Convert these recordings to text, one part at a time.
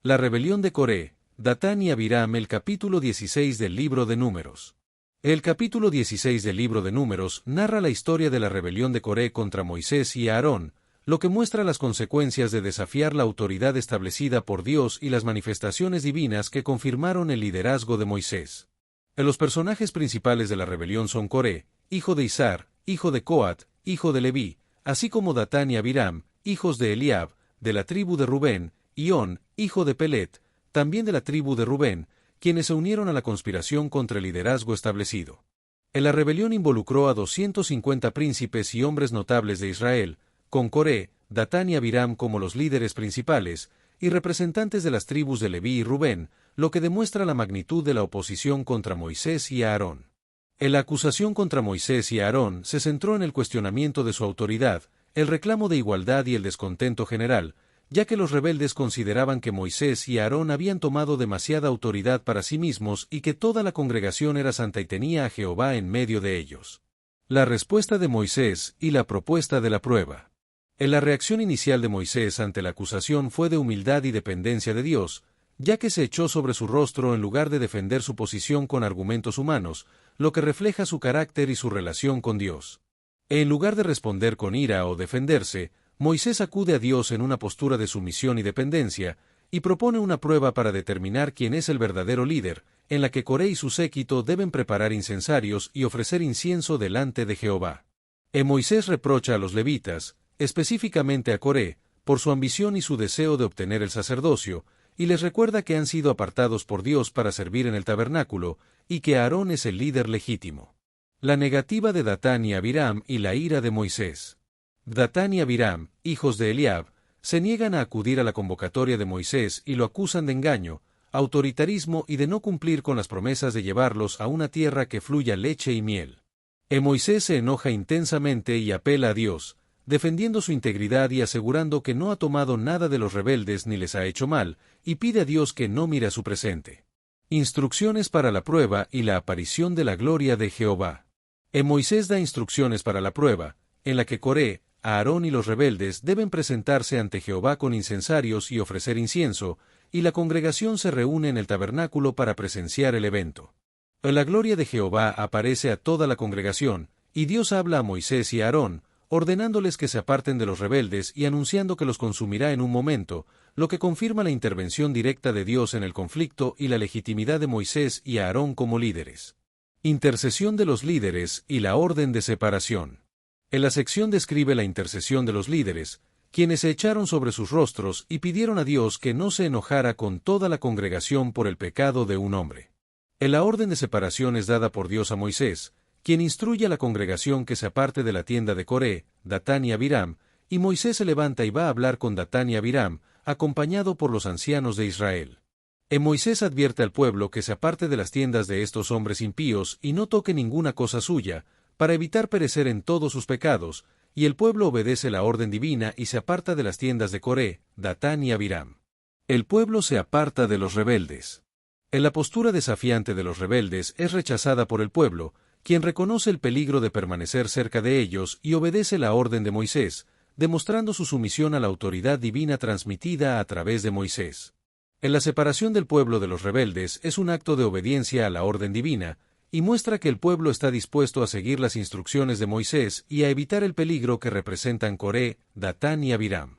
La rebelión de Coré, Datán y Abiram. El capítulo 16 del libro de Números. El capítulo 16 del libro de Números narra la historia de la rebelión de Coré contra Moisés y Aarón, lo que muestra las consecuencias de desafiar la autoridad establecida por Dios y las manifestaciones divinas que confirmaron el liderazgo de Moisés. Los personajes principales de la rebelión son Coré, hijo de Izar, hijo de Coat, hijo de Leví, así como Datán y Abiram, hijos de Eliab, de la tribu de Rubén, y On, hijo de Pelet, también de la tribu de Rubén, quienes se unieron a la conspiración contra el liderazgo establecido. En la rebelión involucró a 250 príncipes y hombres notables de Israel, con Coré, Datán y Abiram como los líderes principales, y representantes de las tribus de Leví y Rubén, lo que demuestra la magnitud de la oposición contra Moisés y Aarón. En la acusación contra Moisés y Aarón se centró en el cuestionamiento de su autoridad, el reclamo de igualdad y el descontento general, ya que los rebeldes consideraban que Moisés y Aarón habían tomado demasiada autoridad para sí mismos y que toda la congregación era santa y tenía a Jehová en medio de ellos. La respuesta de Moisés y la propuesta de la prueba. En la reacción inicial de Moisés ante la acusación fue de humildad y dependencia de Dios, ya que se echó sobre su rostro en lugar de defender su posición con argumentos humanos, lo que refleja su carácter y su relación con Dios. En lugar de responder con ira o defenderse, Moisés acude a Dios en una postura de sumisión y dependencia, y propone una prueba para determinar quién es el verdadero líder, en la que Coré y su séquito deben preparar incensarios y ofrecer incienso delante de Jehová. Moisés reprocha a los levitas, específicamente a Coré, por su ambición y su deseo de obtener el sacerdocio, y les recuerda que han sido apartados por Dios para servir en el tabernáculo, y que Aarón es el líder legítimo. La negativa de Datán y Abiram y la ira de Moisés. Datán y Abiram, hijos de Eliab, se niegan a acudir a la convocatoria de Moisés y lo acusan de engaño, autoritarismo y de no cumplir con las promesas de llevarlos a una tierra que fluya leche y miel. Moisés se enoja intensamente y apela a Dios, defendiendo su integridad y asegurando que no ha tomado nada de los rebeldes ni les ha hecho mal, y pide a Dios que no mire a su presente. Instrucciones para la prueba y la aparición de la gloria de Jehová. Moisés da instrucciones para la prueba, en la que Coré, Aarón y los rebeldes deben presentarse ante Jehová con incensarios y ofrecer incienso, y la congregación se reúne en el tabernáculo para presenciar el evento. La gloria de Jehová aparece a toda la congregación, y Dios habla a Moisés y a Aarón, ordenándoles que se aparten de los rebeldes y anunciando que los consumirá en un momento, lo que confirma la intervención directa de Dios en el conflicto y la legitimidad de Moisés y Aarón como líderes. Intercesión de los líderes y la orden de separación. En la sección describe la intercesión de los líderes, quienes se echaron sobre sus rostros y pidieron a Dios que no se enojara con toda la congregación por el pecado de un hombre. En la orden de separación es dada por Dios a Moisés, quien instruye a la congregación que se aparte de la tienda de Coré, Datán y Abiram, y Moisés se levanta y va a hablar con Datán y Abiram, acompañado por los ancianos de Israel. Moisés advierte al pueblo que se aparte de las tiendas de estos hombres impíos y no toque ninguna cosa suya, para evitar perecer en todos sus pecados, y el pueblo obedece la orden divina y se aparta de las tiendas de Coré, Datán y Abiram. El pueblo se aparta de los rebeldes. En la postura desafiante de los rebeldes es rechazada por el pueblo, quien reconoce el peligro de permanecer cerca de ellos y obedece la orden de Moisés, demostrando su sumisión a la autoridad divina transmitida a través de Moisés. En la separación del pueblo de los rebeldes es un acto de obediencia a la orden divina, y muestra que el pueblo está dispuesto a seguir las instrucciones de Moisés y a evitar el peligro que representan Coré, Datán y Abiram.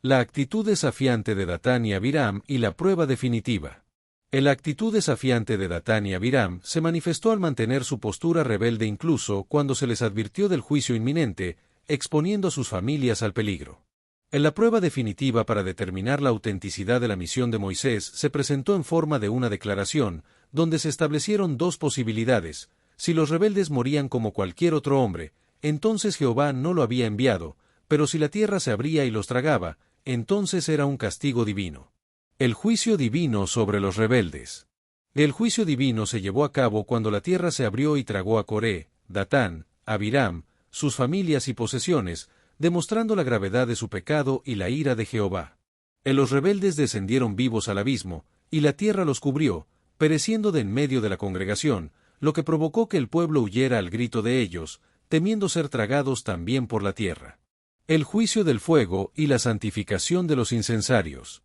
La actitud desafiante de Datán y Abiram y la prueba definitiva. La actitud desafiante de Datán y Abiram se manifestó al mantener su postura rebelde incluso cuando se les advirtió del juicio inminente, exponiendo a sus familias al peligro. En la prueba definitiva para determinar la autenticidad de la misión de Moisés se presentó en forma de una declaración, donde se establecieron dos posibilidades: si los rebeldes morían como cualquier otro hombre, entonces Jehová no lo había enviado, pero si la tierra se abría y los tragaba, entonces era un castigo divino. El juicio divino sobre los rebeldes. El juicio divino se llevó a cabo cuando la tierra se abrió y tragó a Coré, Datán, Abiram, sus familias y posesiones, demostrando la gravedad de su pecado y la ira de Jehová. Los rebeldes descendieron vivos al abismo, y la tierra los cubrió, pereciendo de en medio de la congregación, lo que provocó que el pueblo huyera al grito de ellos, temiendo ser tragados también por la tierra. El juicio del fuego y la santificación de los incensarios.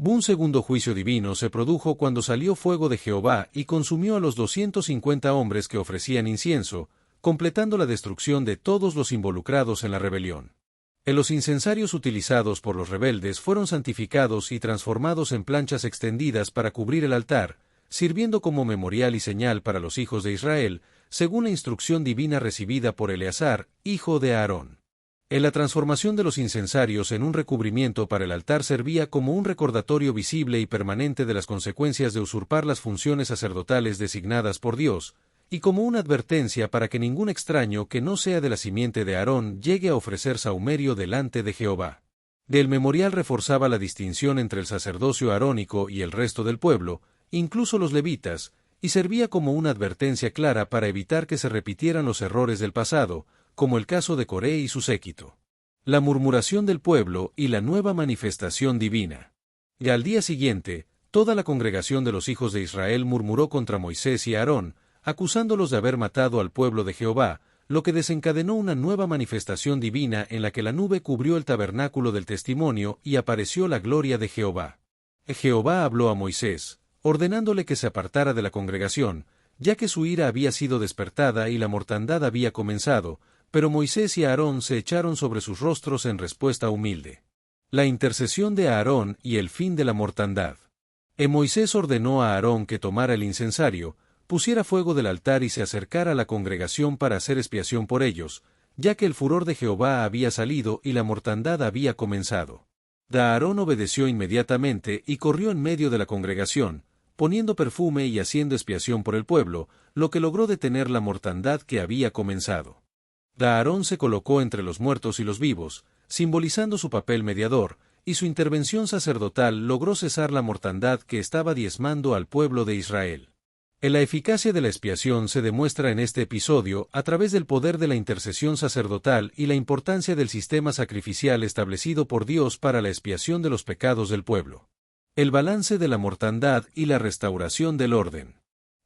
Un segundo juicio divino se produjo cuando salió fuego de Jehová y consumió a los 250 hombres que ofrecían incienso, completando la destrucción de todos los involucrados en la rebelión. Los incensarios utilizados por los rebeldes fueron santificados y transformados en planchas extendidas para cubrir el altar, sirviendo como memorial y señal para los hijos de Israel, según la instrucción divina recibida por Eleazar, hijo de Aarón. La transformación de los incensarios en un recubrimiento para el altar servía como un recordatorio visible y permanente de las consecuencias de usurpar las funciones sacerdotales designadas por Dios, y como una advertencia para que ningún extraño que no sea de la simiente de Aarón llegue a ofrecer sahumerio delante de Jehová. El memorial reforzaba la distinción entre el sacerdocio arónico y el resto del pueblo, incluso los levitas, y servía como una advertencia clara para evitar que se repitieran los errores del pasado, como el caso de Coré y su séquito. La murmuración del pueblo y la nueva manifestación divina. Y al día siguiente, toda la congregación de los hijos de Israel murmuró contra Moisés y Aarón, acusándolos de haber matado al pueblo de Jehová, lo que desencadenó una nueva manifestación divina en la que la nube cubrió el tabernáculo del testimonio y apareció la gloria de Jehová. Jehová habló a Moisés, ordenándole que se apartara de la congregación, ya que su ira había sido despertada y la mortandad había comenzado, pero Moisés y Aarón se echaron sobre sus rostros en respuesta humilde. La intercesión de Aarón y el fin de la mortandad. Moisés ordenó a Aarón que tomara el incensario, pusiera fuego del altar y se acercara a la congregación para hacer expiación por ellos, ya que el furor de Jehová había salido y la mortandad había comenzado. Aarón obedeció inmediatamente y corrió en medio de la congregación, poniendo perfume y haciendo expiación por el pueblo, lo que logró detener la mortandad que había comenzado. Aarón se colocó entre los muertos y los vivos, simbolizando su papel mediador, y su intervención sacerdotal logró cesar la mortandad que estaba diezmando al pueblo de Israel. La eficacia de la expiación se demuestra en este episodio a través del poder de la intercesión sacerdotal y la importancia del sistema sacrificial establecido por Dios para la expiación de los pecados del pueblo. El balance de la mortandad y la restauración del orden.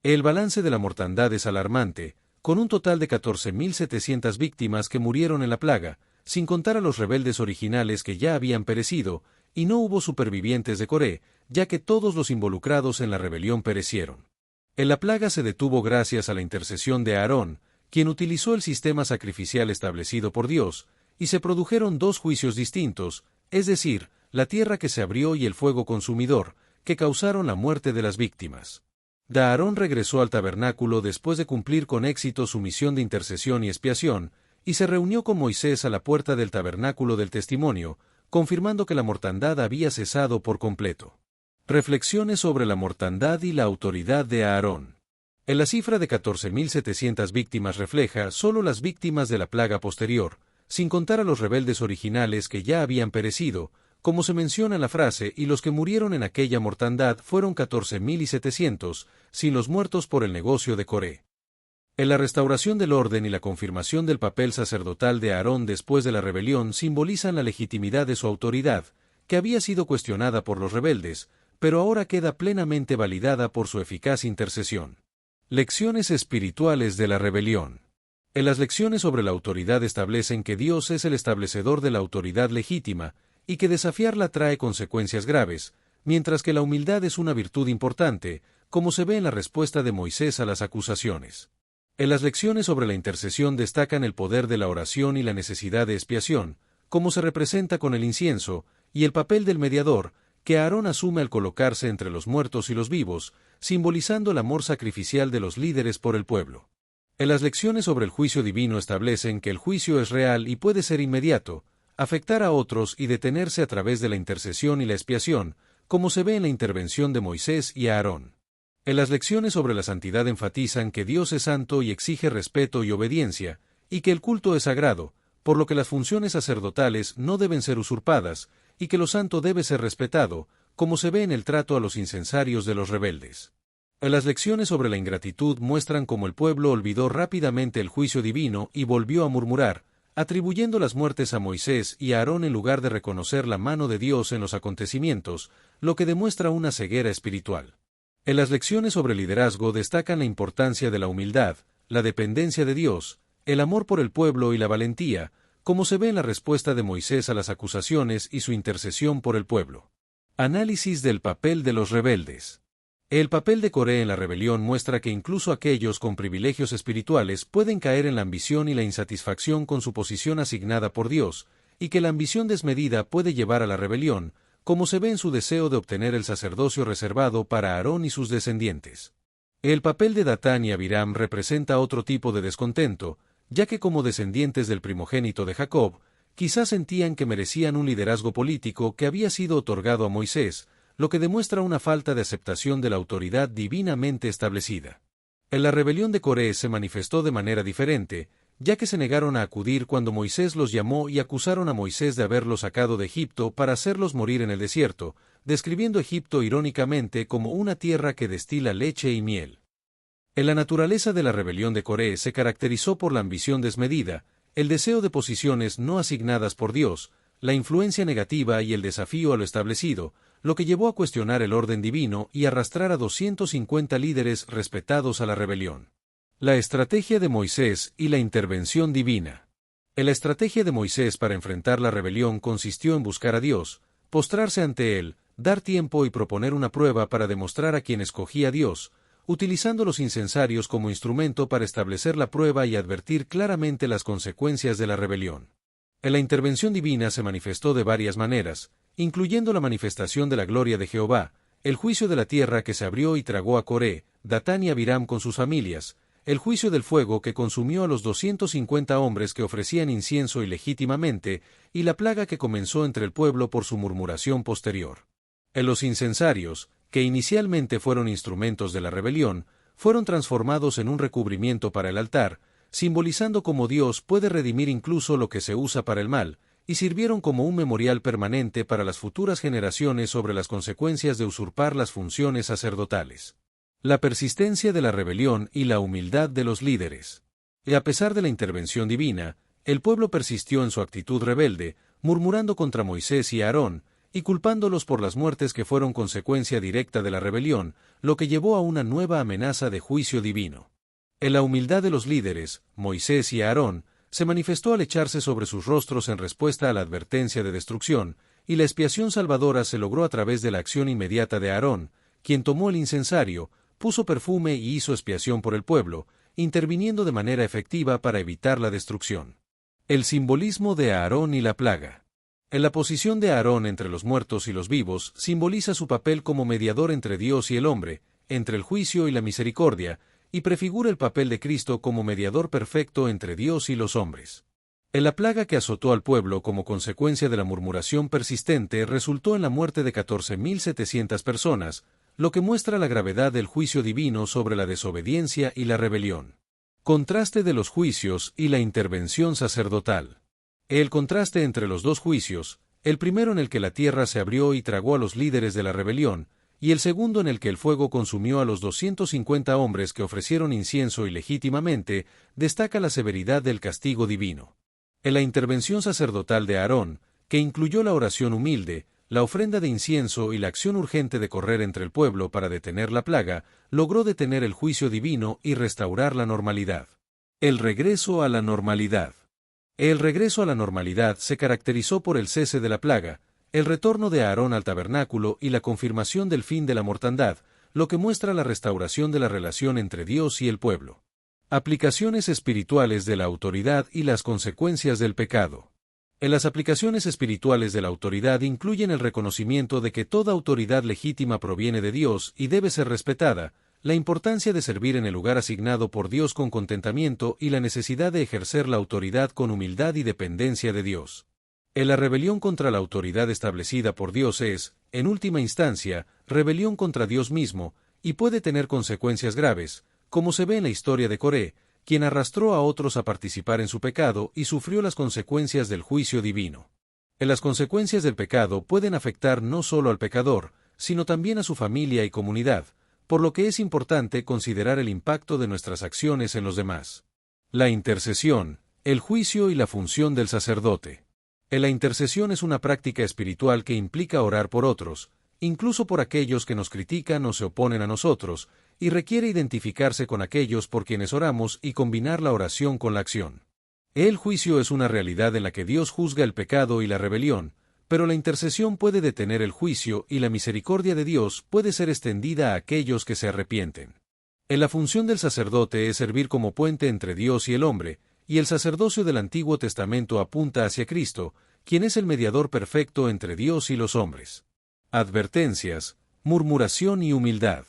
El balance de la mortandad es alarmante, con un total de 14.700 víctimas que murieron en la plaga, sin contar a los rebeldes originales que ya habían perecido, y no hubo supervivientes de Coré, ya que todos los involucrados en la rebelión perecieron. La plaga se detuvo gracias a la intercesión de Aarón, quien utilizó el sistema sacrificial establecido por Dios, y se produjeron dos juicios distintos, es decir, la tierra que se abrió y el fuego consumidor, que causaron la muerte de las víctimas. Aarón regresó al tabernáculo después de cumplir con éxito su misión de intercesión y expiación, y se reunió con Moisés a la puerta del tabernáculo del testimonio, confirmando que la mortandad había cesado por completo. Reflexiones sobre la mortandad y la autoridad de Aarón. La cifra de 14.700 víctimas refleja solo las víctimas de la plaga posterior, sin contar a los rebeldes originales que ya habían perecido, como se menciona en la frase, y los que murieron en aquella mortandad fueron 14.700, sin los muertos por el negocio de Coré. La restauración del orden y la confirmación del papel sacerdotal de Aarón después de la rebelión simbolizan la legitimidad de su autoridad, que había sido cuestionada por los rebeldes, pero ahora queda plenamente validada por su eficaz intercesión. Lecciones espirituales de la rebelión. Las lecciones sobre la autoridad establecen que Dios es el establecedor de la autoridad legítima, y que desafiarla trae consecuencias graves, mientras que la humildad es una virtud importante, como se ve en la respuesta de Moisés a las acusaciones. Las lecciones sobre la intercesión destacan el poder de la oración y la necesidad de expiación, como se representa con el incienso, y el papel del mediador, que Aarón asume al colocarse entre los muertos y los vivos, simbolizando el amor sacrificial de los líderes por el pueblo. Las lecciones sobre el juicio divino establecen que el juicio es real y puede ser inmediato, afectar a otros y detenerse a través de la intercesión y la expiación, como se ve en la intervención de Moisés y Aarón. Las lecciones sobre la santidad enfatizan que Dios es santo y exige respeto y obediencia, y que el culto es sagrado, por lo que las funciones sacerdotales no deben ser usurpadas, y que lo santo debe ser respetado, como se ve en el trato a los incensarios de los rebeldes. Las lecciones sobre la ingratitud muestran cómo el pueblo olvidó rápidamente el juicio divino y volvió a murmurar, atribuyendo las muertes a Moisés y a Aarón en lugar de reconocer la mano de Dios en los acontecimientos, lo que demuestra una ceguera espiritual. Las lecciones sobre liderazgo destacan la importancia de la humildad, la dependencia de Dios, el amor por el pueblo y la valentía, como se ve en la respuesta de Moisés a las acusaciones y su intercesión por el pueblo. Análisis del papel de los rebeldes. El papel de Coré en la rebelión muestra que incluso aquellos con privilegios espirituales pueden caer en la ambición y la insatisfacción con su posición asignada por Dios, y que la ambición desmedida puede llevar a la rebelión, como se ve en su deseo de obtener el sacerdocio reservado para Aarón y sus descendientes. El papel de Datán y Abiram representa otro tipo de descontento, ya que como descendientes del primogénito de Jacob, quizás sentían que merecían un liderazgo político que había sido otorgado a Moisés, lo que demuestra una falta de aceptación de la autoridad divinamente establecida. En la rebelión de Coré se manifestó de manera diferente, ya que se negaron a acudir cuando Moisés los llamó y acusaron a Moisés de haberlos sacado de Egipto para hacerlos morir en el desierto, describiendo Egipto irónicamente como una tierra que destila leche y miel. En la naturaleza de la rebelión de Coré se caracterizó por la ambición desmedida, el deseo de posiciones no asignadas por Dios, la influencia negativa y el desafío a lo establecido, lo que llevó a cuestionar el orden divino y arrastrar a 250 líderes respetados a la rebelión. La estrategia de Moisés y la intervención divina. La estrategia de Moisés para enfrentar la rebelión consistió en buscar a Dios, postrarse ante Él, dar tiempo y proponer una prueba para demostrar a quien escogía a Dios, utilizando los incensarios como instrumento para establecer la prueba y advertir claramente las consecuencias de la rebelión. La intervención divina se manifestó de varias maneras, incluyendo la manifestación de la gloria de Jehová, el juicio de la tierra que se abrió y tragó a Coré, Datán y Abiram con sus familias, el juicio del fuego que consumió a los 250 hombres que ofrecían incienso ilegítimamente, y la plaga que comenzó entre el pueblo por su murmuración posterior. Los incensarios, que inicialmente fueron instrumentos de la rebelión, fueron transformados en un recubrimiento para el altar, simbolizando cómo Dios puede redimir incluso lo que se usa para el mal, y sirvieron como un memorial permanente para las futuras generaciones sobre las consecuencias de usurpar las funciones sacerdotales. La persistencia de la rebelión y la humildad de los líderes. Y a pesar de la intervención divina, el pueblo persistió en su actitud rebelde, murmurando contra Moisés y Aarón, y culpándolos por las muertes que fueron consecuencia directa de la rebelión, lo que llevó a una nueva amenaza de juicio divino. En la humildad de los líderes, Moisés y Aarón, se manifestó al echarse sobre sus rostros en respuesta a la advertencia de destrucción, y la expiación salvadora se logró a través de la acción inmediata de Aarón, quien tomó el incensario, puso perfume y hizo expiación por el pueblo, interviniendo de manera efectiva para evitar la destrucción. El simbolismo de Aarón y la plaga. En la posición de Aarón entre los muertos y los vivos simboliza su papel como mediador entre Dios y el hombre, entre el juicio y la misericordia, y prefigura el papel de Cristo como mediador perfecto entre Dios y los hombres. En la plaga que azotó al pueblo como consecuencia de la murmuración persistente resultó en la muerte de 14.700 personas, lo que muestra la gravedad del juicio divino sobre la desobediencia y la rebelión. Contraste de los juicios y la intervención sacerdotal. El contraste entre los dos juicios, el primero en el que la tierra se abrió y tragó a los líderes de la rebelión, y el segundo en el que el fuego consumió a los 250 hombres que ofrecieron incienso ilegítimamente, destaca la severidad del castigo divino. En la intervención sacerdotal de Aarón, que incluyó la oración humilde, la ofrenda de incienso y la acción urgente de correr entre el pueblo para detener la plaga, logró detener el juicio divino y restaurar la normalidad. El regreso a la normalidad. El regreso a la normalidad se caracterizó por el cese de la plaga, el retorno de Aarón al tabernáculo y la confirmación del fin de la mortandad, lo que muestra la restauración de la relación entre Dios y el pueblo. Aplicaciones espirituales de la autoridad y las consecuencias del pecado. En las aplicaciones espirituales de la autoridad incluyen el reconocimiento de que toda autoridad legítima proviene de Dios y debe ser respetada, la importancia de servir en el lugar asignado por Dios con contentamiento y la necesidad de ejercer la autoridad con humildad y dependencia de Dios. En la rebelión contra la autoridad establecida por Dios es, en última instancia, rebelión contra Dios mismo, y puede tener consecuencias graves, como se ve en la historia de Coré, quien arrastró a otros a participar en su pecado y sufrió las consecuencias del juicio divino. Las consecuencias del pecado pueden afectar no solo al pecador, sino también a su familia y comunidad, por lo que es importante considerar el impacto de nuestras acciones en los demás. La intercesión, el juicio y la función del sacerdote. La intercesión es una práctica espiritual que implica orar por otros, incluso por aquellos que nos critican o se oponen a nosotros, y requiere identificarse con aquellos por quienes oramos y combinar la oración con la acción. El juicio es una realidad en la que Dios juzga el pecado y la rebelión, pero la intercesión puede detener el juicio y la misericordia de Dios puede ser extendida a aquellos que se arrepienten. La función del sacerdote es servir como puente entre Dios y el hombre, y el sacerdocio del Antiguo Testamento apunta hacia Cristo, quien es el mediador perfecto entre Dios y los hombres. Advertencias, murmuración y humildad.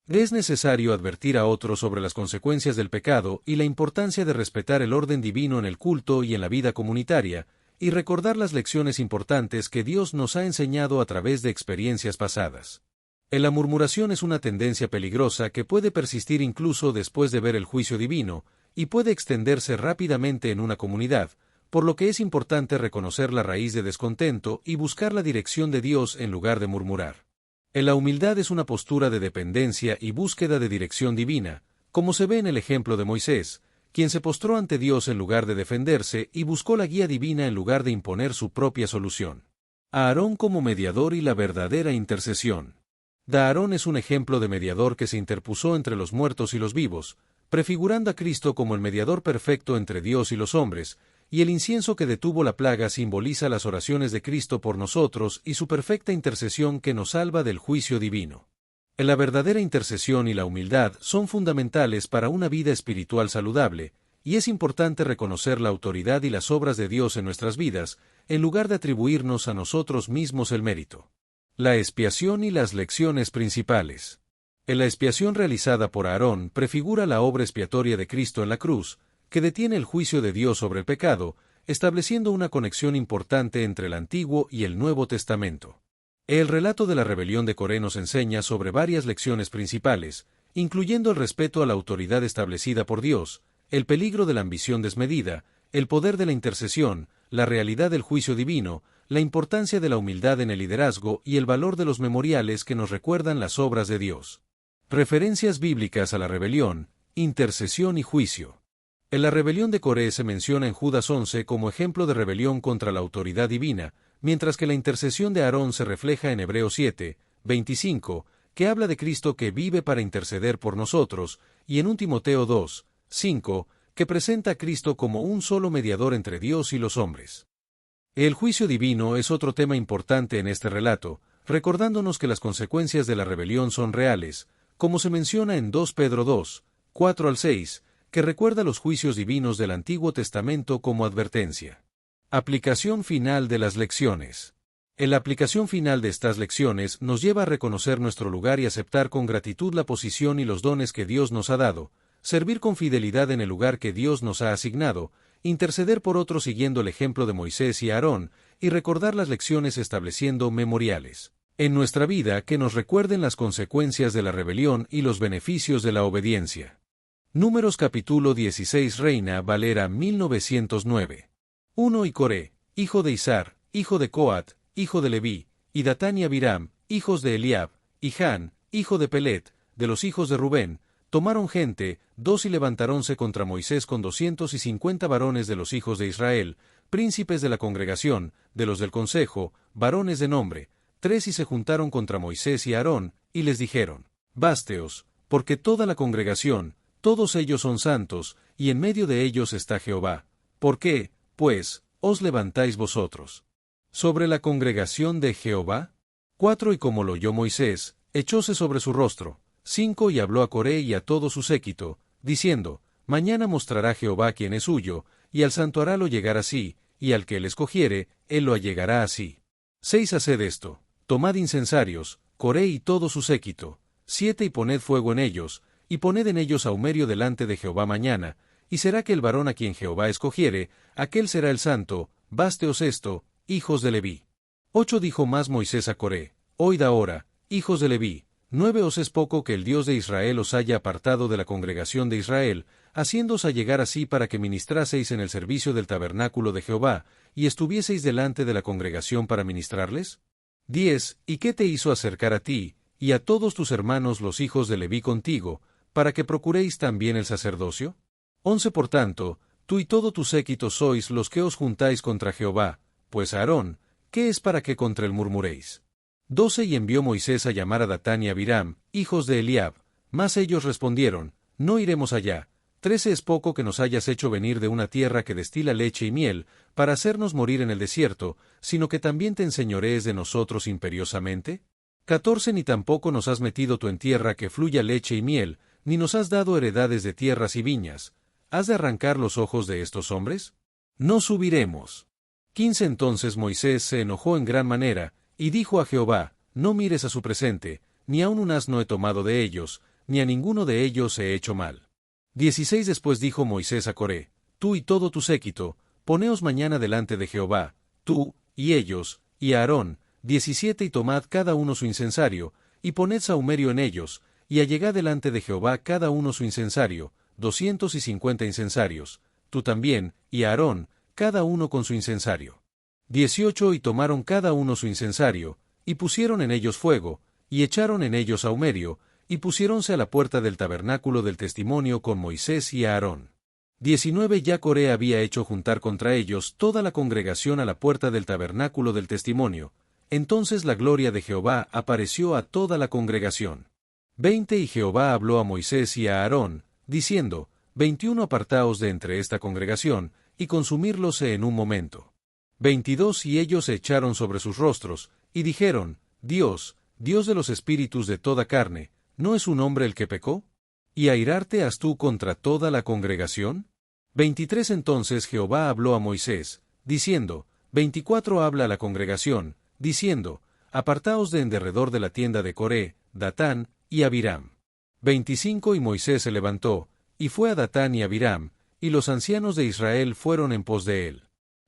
Es necesario advertir a otros sobre las consecuencias del pecado y la importancia de respetar el orden divino en el culto y en la vida comunitaria, y recordar las lecciones importantes que Dios nos ha enseñado a través de experiencias pasadas. La murmuración es una tendencia peligrosa que puede persistir incluso después de ver el juicio divino, y puede extenderse rápidamente en una comunidad, por lo que es importante reconocer la raíz de descontento y buscar la dirección de Dios en lugar de murmurar. La humildad es una postura de dependencia y búsqueda de dirección divina, como se ve en el ejemplo de Moisés, quien se postró ante Dios en lugar de defenderse y buscó la guía divina en lugar de imponer su propia solución. Aarón como mediador y la verdadera intercesión. Aarón es un ejemplo de mediador que se interpuso entre los muertos y los vivos, prefigurando a Cristo como el mediador perfecto entre Dios y los hombres, y el incienso que detuvo la plaga simboliza las oraciones de Cristo por nosotros y su perfecta intercesión que nos salva del juicio divino. La verdadera intercesión y la humildad son fundamentales para una vida espiritual saludable, y es importante reconocer la autoridad y las obras de Dios en nuestras vidas, en lugar de atribuirnos a nosotros mismos el mérito. La expiación y las lecciones principales. La expiación realizada por Aarón prefigura la obra expiatoria de Cristo en la cruz, que detiene el juicio de Dios sobre el pecado, estableciendo una conexión importante entre el Antiguo y el Nuevo Testamento. El relato de la rebelión de Coré nos enseña sobre varias lecciones principales, incluyendo el respeto a la autoridad establecida por Dios, el peligro de la ambición desmedida, el poder de la intercesión, la realidad del juicio divino, la importancia de la humildad en el liderazgo y el valor de los memoriales que nos recuerdan las obras de Dios. Referencias bíblicas a la rebelión, intercesión y juicio. En la rebelión de Coré se menciona en Judas 11 como ejemplo de rebelión contra la autoridad divina, mientras que la intercesión de Aarón se refleja en Hebreos 7, 25, que habla de Cristo que vive para interceder por nosotros, y en 1 Timoteo 2, 5, que presenta a Cristo como un solo mediador entre Dios y los hombres. El juicio divino es otro tema importante en este relato, recordándonos que las consecuencias de la rebelión son reales, como se menciona en 2 Pedro 2, 4 al 6, que recuerda los juicios divinos del Antiguo Testamento como advertencia. Aplicación final de las lecciones. La aplicación final de estas lecciones nos lleva a reconocer nuestro lugar y aceptar con gratitud la posición y los dones que Dios nos ha dado, servir con fidelidad en el lugar que Dios nos ha asignado, interceder por otros siguiendo el ejemplo de Moisés y Aarón, y recordar las lecciones estableciendo memoriales en nuestra vida que nos recuerden las consecuencias de la rebelión y los beneficios de la obediencia. Números capítulo 16 Reina Valera 1909. 1 Y Coré, hijo de Izar, hijo de Coat, hijo de Leví, y Datán y Abiram, hijos de Eliab, y Jan, hijo de Pelet, de los hijos de Rubén, tomaron gente, 2 y levantaronse contra Moisés con 250 varones de los hijos de Israel, príncipes de la congregación, de los del consejo, varones de nombre, 3 y se juntaron contra Moisés y Aarón, y les dijeron: Básteos, porque toda la congregación, todos ellos son santos, y en medio de ellos está Jehová. ¿Por qué, pues, os levantáis vosotros sobre la congregación de Jehová? 4 Y como lo oyó Moisés, echóse sobre su rostro. 5 Y habló a Coré y a todo su séquito, diciendo: Mañana mostrará Jehová quién es suyo, y al santo harálo llegar así, y al que él escogiere, él lo allegará así. 6 Haced esto: tomad incensarios, Coré y todo su séquito. 7 Y poned fuego en ellos, y poned en ellos sahumerio delante de Jehová mañana, y será que el varón a quien Jehová escogiere, aquel será el santo. Básteos esto, hijos de Leví. 8 Dijo más Moisés a Coré: Oíd ahora, hijos de Leví, 9 Os es poco que el Dios de Israel os haya apartado de la congregación de Israel, haciéndoos allegar así para que ministraseis en el servicio del tabernáculo de Jehová, y estuvieseis delante de la congregación para ministrarles. 10 ¿Y qué te hizo acercar a ti, y a todos tus hermanos los hijos de Leví contigo, para que procuréis también el sacerdocio? 11 Por tanto, tú y todo tu séquito sois los que os juntáis contra Jehová, pues Aarón, ¿qué es para que contra él murmuréis? 12 Y envió Moisés a llamar a Datán y Abiram, hijos de Eliab, mas ellos respondieron: No iremos allá, 13 es poco que nos hayas hecho venir de una tierra que destila leche y miel, para hacernos morir en el desierto, sino que también te enseñorees de nosotros imperiosamente. 14 Ni tampoco nos has metido tú en tierra que fluya leche y miel, ni nos has dado heredades de tierras y viñas. ¿Has de arrancar los ojos de estos hombres? No subiremos. 15 Entonces Moisés se enojó en gran manera, y dijo a Jehová: No mires a su presente, ni aun un asno he tomado de ellos, ni a ninguno de ellos he hecho mal. 16 Después dijo Moisés a Coré: Tú y todo tu séquito, poneos mañana delante de Jehová, tú, y ellos, y a Aarón. 17 Y tomad cada uno su incensario, y poned sahumerio en ellos, y allegad delante de Jehová cada uno su incensario, 250 incensarios, tú también, y a Aarón, cada uno con su incensario. 18 Y tomaron cada uno su incensario, y pusieron en ellos fuego, y echaron en ellos sahumerio, y pusiéronse a la puerta del tabernáculo del testimonio con Moisés y Aarón. 19 Ya Coré había hecho juntar contra ellos toda la congregación a la puerta del tabernáculo del testimonio. Entonces la gloria de Jehová apareció a toda la congregación. 20 Y Jehová habló a Moisés y a Aarón, diciendo: 21 Apartaos de entre esta congregación, y consumirlos en un momento. 22 Y ellos se echaron sobre sus rostros, y dijeron: Dios, Dios de los espíritus de toda carne, ¿no es un hombre el que pecó? ¿Y airarte has tú contra toda la congregación? 23 Entonces Jehová habló a Moisés, diciendo: 24 Habla a la congregación, diciendo: Apartaos de en derredor de la tienda de Coré, Datán y Abiram. 25 Y Moisés se levantó, y fue a Datán y Abiram, y los ancianos de Israel fueron en pos de él.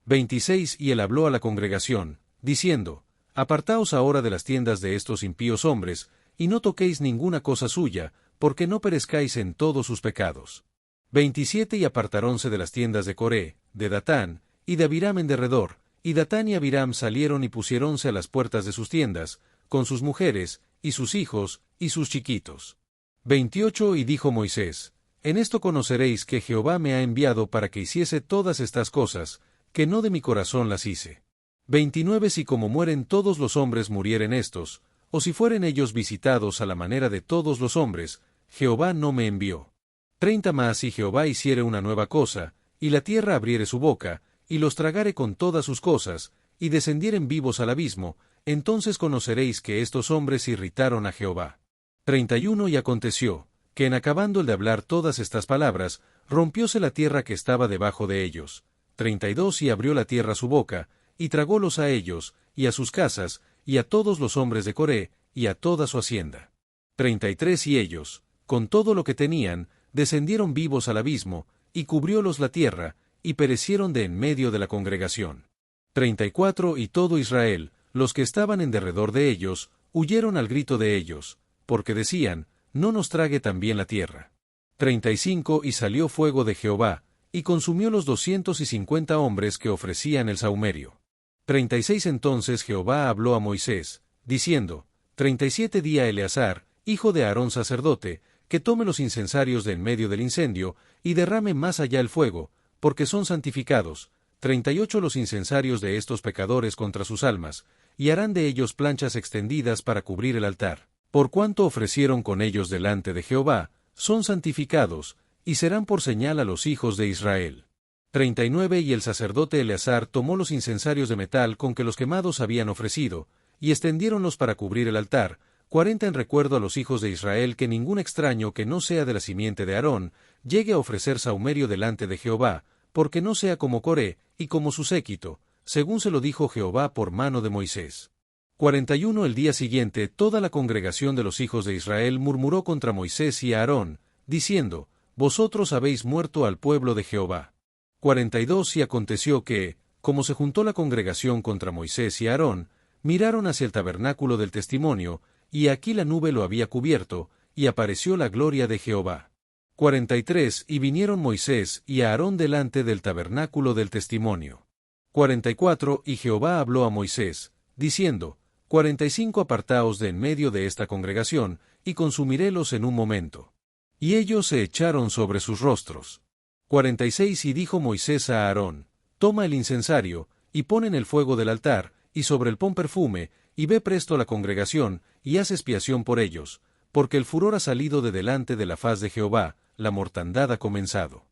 26 Y él habló a la congregación, diciendo: Apartaos ahora de las tiendas de estos impíos hombres, y no toquéis ninguna cosa suya, porque no perezcáis en todos sus pecados. 27 Y apartaronse de las tiendas de Coré, de Datán, y de Abiram en derredor, y Datán y Abiram salieron y pusiéronse a las puertas de sus tiendas, con sus mujeres, y sus hijos, y sus chiquitos. 28 Y dijo Moisés: En esto conoceréis que Jehová me ha enviado para que hiciese todas estas cosas, que no de mi corazón las hice. 29 Si como mueren todos los hombres murieren estos, o si fueren ellos visitados a la manera de todos los hombres, Jehová no me envió. 30 Mas si Jehová hiciere una nueva cosa, y la tierra abriere su boca, y los tragare con todas sus cosas, y descendieren vivos al abismo, entonces conoceréis que estos hombres irritaron a Jehová. 31 Y aconteció, que en acabando el de hablar todas estas palabras, rompióse la tierra que estaba debajo de ellos. 32 Y abrió la tierra su boca, y tragólos a ellos, y a sus casas, y a todos los hombres de Coré, y a toda su hacienda. 33 Y ellos, con todo lo que tenían, descendieron vivos al abismo, y cubriólos la tierra, y perecieron de en medio de la congregación. 34 Y todo Israel, los que estaban en derredor de ellos, huyeron al grito de ellos, porque decían: No nos trague también la tierra. 35 Y salió fuego de Jehová, y consumió los 250 hombres que ofrecían el sahumerio. 36 Entonces Jehová habló a Moisés, diciendo: 37 Di a Eleazar, hijo de Aarón sacerdote, que tome los incensarios de en medio del incendio, y derrame más allá el fuego, porque son santificados. 38 Los incensarios de estos pecadores contra sus almas, y harán de ellos planchas extendidas para cubrir el altar. Por cuanto ofrecieron con ellos delante de Jehová, son santificados, y serán por señal a los hijos de Israel. 39 Y el sacerdote Eleazar tomó los incensarios de metal con que los quemados habían ofrecido, y extendiéronlos para cubrir el altar, 40 en recuerdo a los hijos de Israel que ningún extraño que no sea de la simiente de Aarón, llegue a ofrecer sahumerio delante de Jehová, porque no sea como Coré, y como su séquito, según se lo dijo Jehová por mano de Moisés. 41 El día siguiente toda la congregación de los hijos de Israel murmuró contra Moisés y Aarón, diciendo: Vosotros habéis muerto al pueblo de Jehová. 42 Y aconteció que, como se juntó la congregación contra Moisés y Aarón, miraron hacia el tabernáculo del testimonio, y aquí la nube lo había cubierto, y apareció la gloria de Jehová. 43 Y vinieron Moisés y Aarón delante del tabernáculo del testimonio. 44 Y Jehová habló a Moisés, diciendo: 45 Apartaos de en medio de esta congregación, y consumirélos en un momento. Y ellos se echaron sobre sus rostros. 46 Y dijo Moisés a Aarón: Toma el incensario, y pon en el fuego del altar, y sobre él pon perfume, y ve presto a la congregación, y haz expiación por ellos, porque el furor ha salido de delante de la faz de Jehová, la mortandad ha comenzado.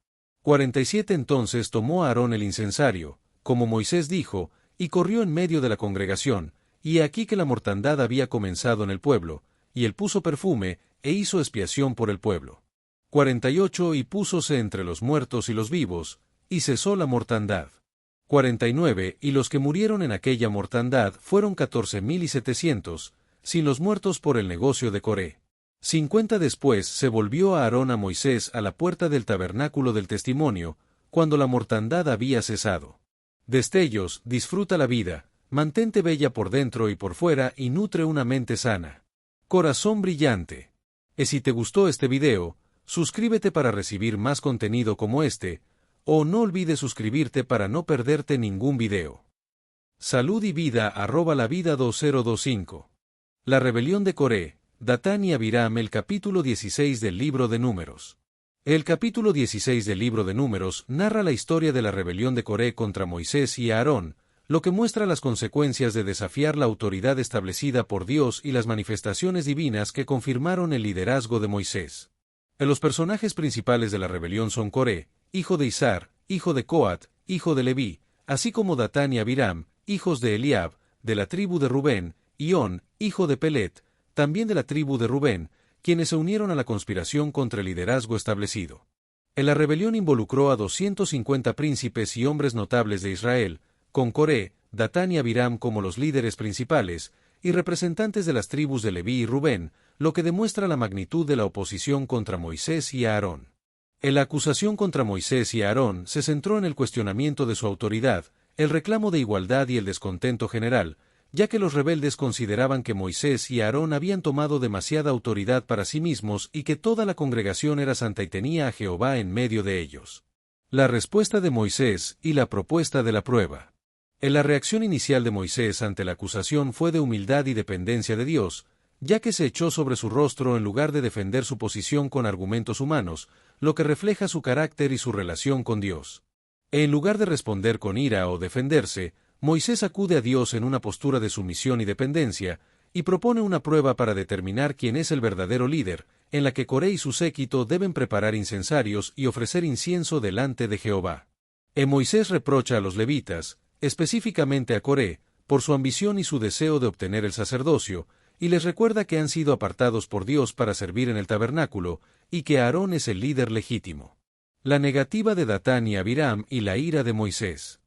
47 Entonces tomó a Aarón el incensario, como Moisés dijo, y corrió en medio de la congregación, y he aquí que la mortandad había comenzado en el pueblo, y él puso perfume, e hizo expiación por el pueblo. 48 Y púsose entre los muertos y los vivos, y cesó la mortandad. 49 Y los que murieron en aquella mortandad fueron 14,700, sin los muertos por el negocio de Coré. 50 Después se volvió a Aarón a Moisés a la puerta del tabernáculo del testimonio, cuando la mortandad había cesado. Destellos, disfruta la vida, mantente bella por dentro y por fuera y nutre una mente sana. Corazón brillante. Si te gustó este video, suscríbete para recibir más contenido como este, o no olvides suscribirte para no perderte ningún video. Salud y vida @lavida 2025. La rebelión de Coré, Datán y Abiram. El capítulo 16 del libro de Números. El capítulo 16 del libro de Números narra la historia de la rebelión de Coré contra Moisés y Aarón, lo que muestra las consecuencias de desafiar la autoridad establecida por Dios y las manifestaciones divinas que confirmaron el liderazgo de Moisés. Los personajes principales de la rebelión son Coré, hijo de Izar, hijo de Coat, hijo de Leví, así como Datán y Abiram, hijos de Eliab, de la tribu de Rubén, y On, hijo de Pelet, también de la tribu de Rubén, quienes se unieron a la conspiración contra el liderazgo establecido. La rebelión involucró a 250 príncipes y hombres notables de Israel, con Coré, Datán y Abiram como los líderes principales, y representantes de las tribus de Leví y Rubén, lo que demuestra la magnitud de la oposición contra Moisés y Aarón. La acusación contra Moisés y Aarón se centró en el cuestionamiento de su autoridad, el reclamo de igualdad y el descontento general, ya que los rebeldes consideraban que Moisés y Aarón habían tomado demasiada autoridad para sí mismos y que toda la congregación era santa y tenía a Jehová en medio de ellos. La respuesta de Moisés y la propuesta de la prueba. La reacción inicial de Moisés ante la acusación fue de humildad y dependencia de Dios, ya que se echó sobre su rostro en lugar de defender su posición con argumentos humanos, lo que refleja su carácter y su relación con Dios. En lugar de responder con ira o defenderse, Moisés acude a Dios en una postura de sumisión y dependencia, y propone una prueba para determinar quién es el verdadero líder, en la que Coré y su séquito deben preparar incensarios y ofrecer incienso delante de Jehová. Moisés reprocha a los levitas, específicamente a Coré, por su ambición y su deseo de obtener el sacerdocio, y les recuerda que han sido apartados por Dios para servir en el tabernáculo, y que Aarón es el líder legítimo. La negativa de Datán y Abiram y la ira de Moisés.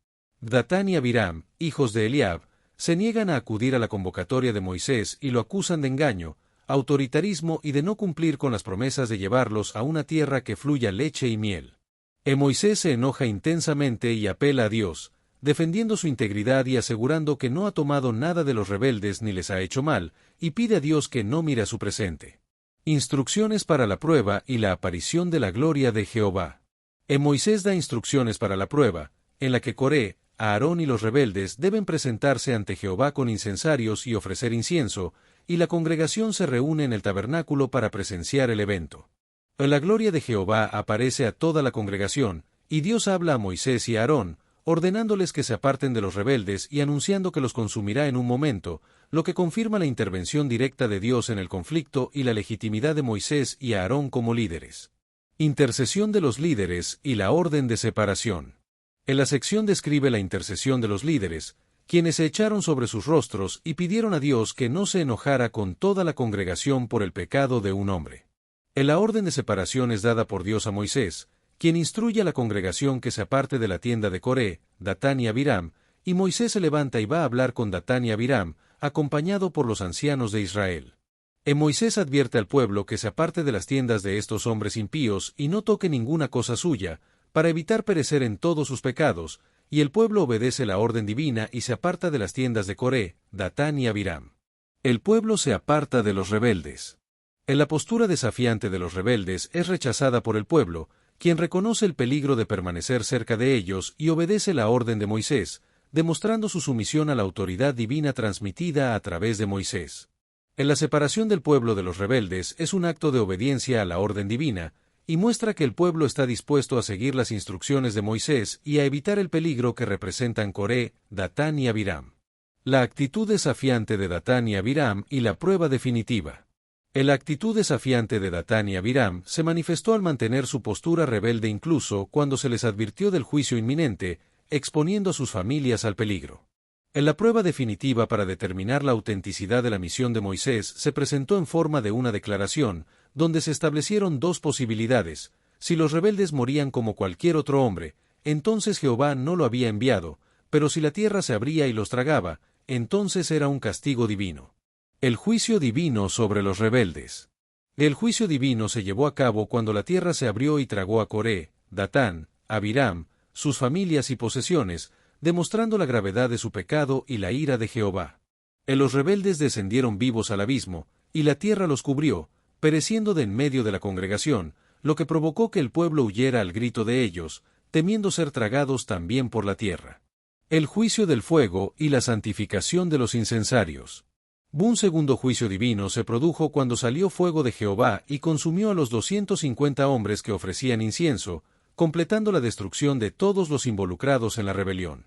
Datán y Abiram, hijos de Eliab, se niegan a acudir a la convocatoria de Moisés y lo acusan de engaño, autoritarismo y de no cumplir con las promesas de llevarlos a una tierra que fluya leche y miel. Moisés se enoja intensamente y apela a Dios, defendiendo su integridad y asegurando que no ha tomado nada de los rebeldes ni les ha hecho mal, y pide a Dios que no mire a su presente. Instrucciones para la prueba y la aparición de la gloria de Jehová. Moisés da instrucciones para la prueba, en la que Coré, Aarón y los rebeldes deben presentarse ante Jehová con incensarios y ofrecer incienso, y la congregación se reúne en el tabernáculo para presenciar el evento. La gloria de Jehová aparece a toda la congregación, y Dios habla a Moisés y a Aarón, ordenándoles que se aparten de los rebeldes y anunciando que los consumirá en un momento, lo que confirma la intervención directa de Dios en el conflicto y la legitimidad de Moisés y Aarón como líderes. Intercesión de los líderes y la orden de separación. La sección describe la intercesión de los líderes, quienes se echaron sobre sus rostros y pidieron a Dios que no se enojara con toda la congregación por el pecado de un hombre. La orden de separación es dada por Dios a Moisés, quien instruye a la congregación que se aparte de la tienda de Coré, Datán y Abiram, y Moisés se levanta y va a hablar con Datán y Abiram, acompañado por los ancianos de Israel. Moisés advierte al pueblo que se aparte de las tiendas de estos hombres impíos y no toque ninguna cosa suya, para evitar perecer en todos sus pecados, y el pueblo obedece la orden divina y se aparta de las tiendas de Coré, Datán y Abiram. El pueblo se aparta de los rebeldes. La postura desafiante de los rebeldes es rechazada por el pueblo, quien reconoce el peligro de permanecer cerca de ellos y obedece la orden de Moisés, demostrando su sumisión a la autoridad divina transmitida a través de Moisés. La separación del pueblo de los rebeldes es un acto de obediencia a la orden divina, y muestra que el pueblo está dispuesto a seguir las instrucciones de Moisés y a evitar el peligro que representan Coré, Datán y Abiram. La actitud desafiante de Datán y Abiram y la prueba definitiva. La actitud desafiante de Datán y Abiram se manifestó al mantener su postura rebelde incluso cuando se les advirtió del juicio inminente, exponiendo a sus familias al peligro. En la prueba definitiva para determinar la autenticidad de la misión de Moisés se presentó en forma de una declaración, donde se establecieron dos posibilidades: si los rebeldes morían como cualquier otro hombre, entonces Jehová no lo había enviado, pero si la tierra se abría y los tragaba, entonces era un castigo divino. El juicio divino sobre los rebeldes. El juicio divino se llevó a cabo cuando la tierra se abrió y tragó a Coré, Datán, Abiram, sus familias y posesiones, demostrando la gravedad de su pecado y la ira de Jehová. Los rebeldes descendieron vivos al abismo, y la tierra los cubrió, pereciendo de en medio de la congregación, lo que provocó que el pueblo huyera al grito de ellos, temiendo ser tragados también por la tierra. El juicio del fuego y la santificación de los incensarios. Un segundo juicio divino se produjo cuando salió fuego de Jehová y consumió a los 250 hombres que ofrecían incienso, completando la destrucción de todos los involucrados en la rebelión.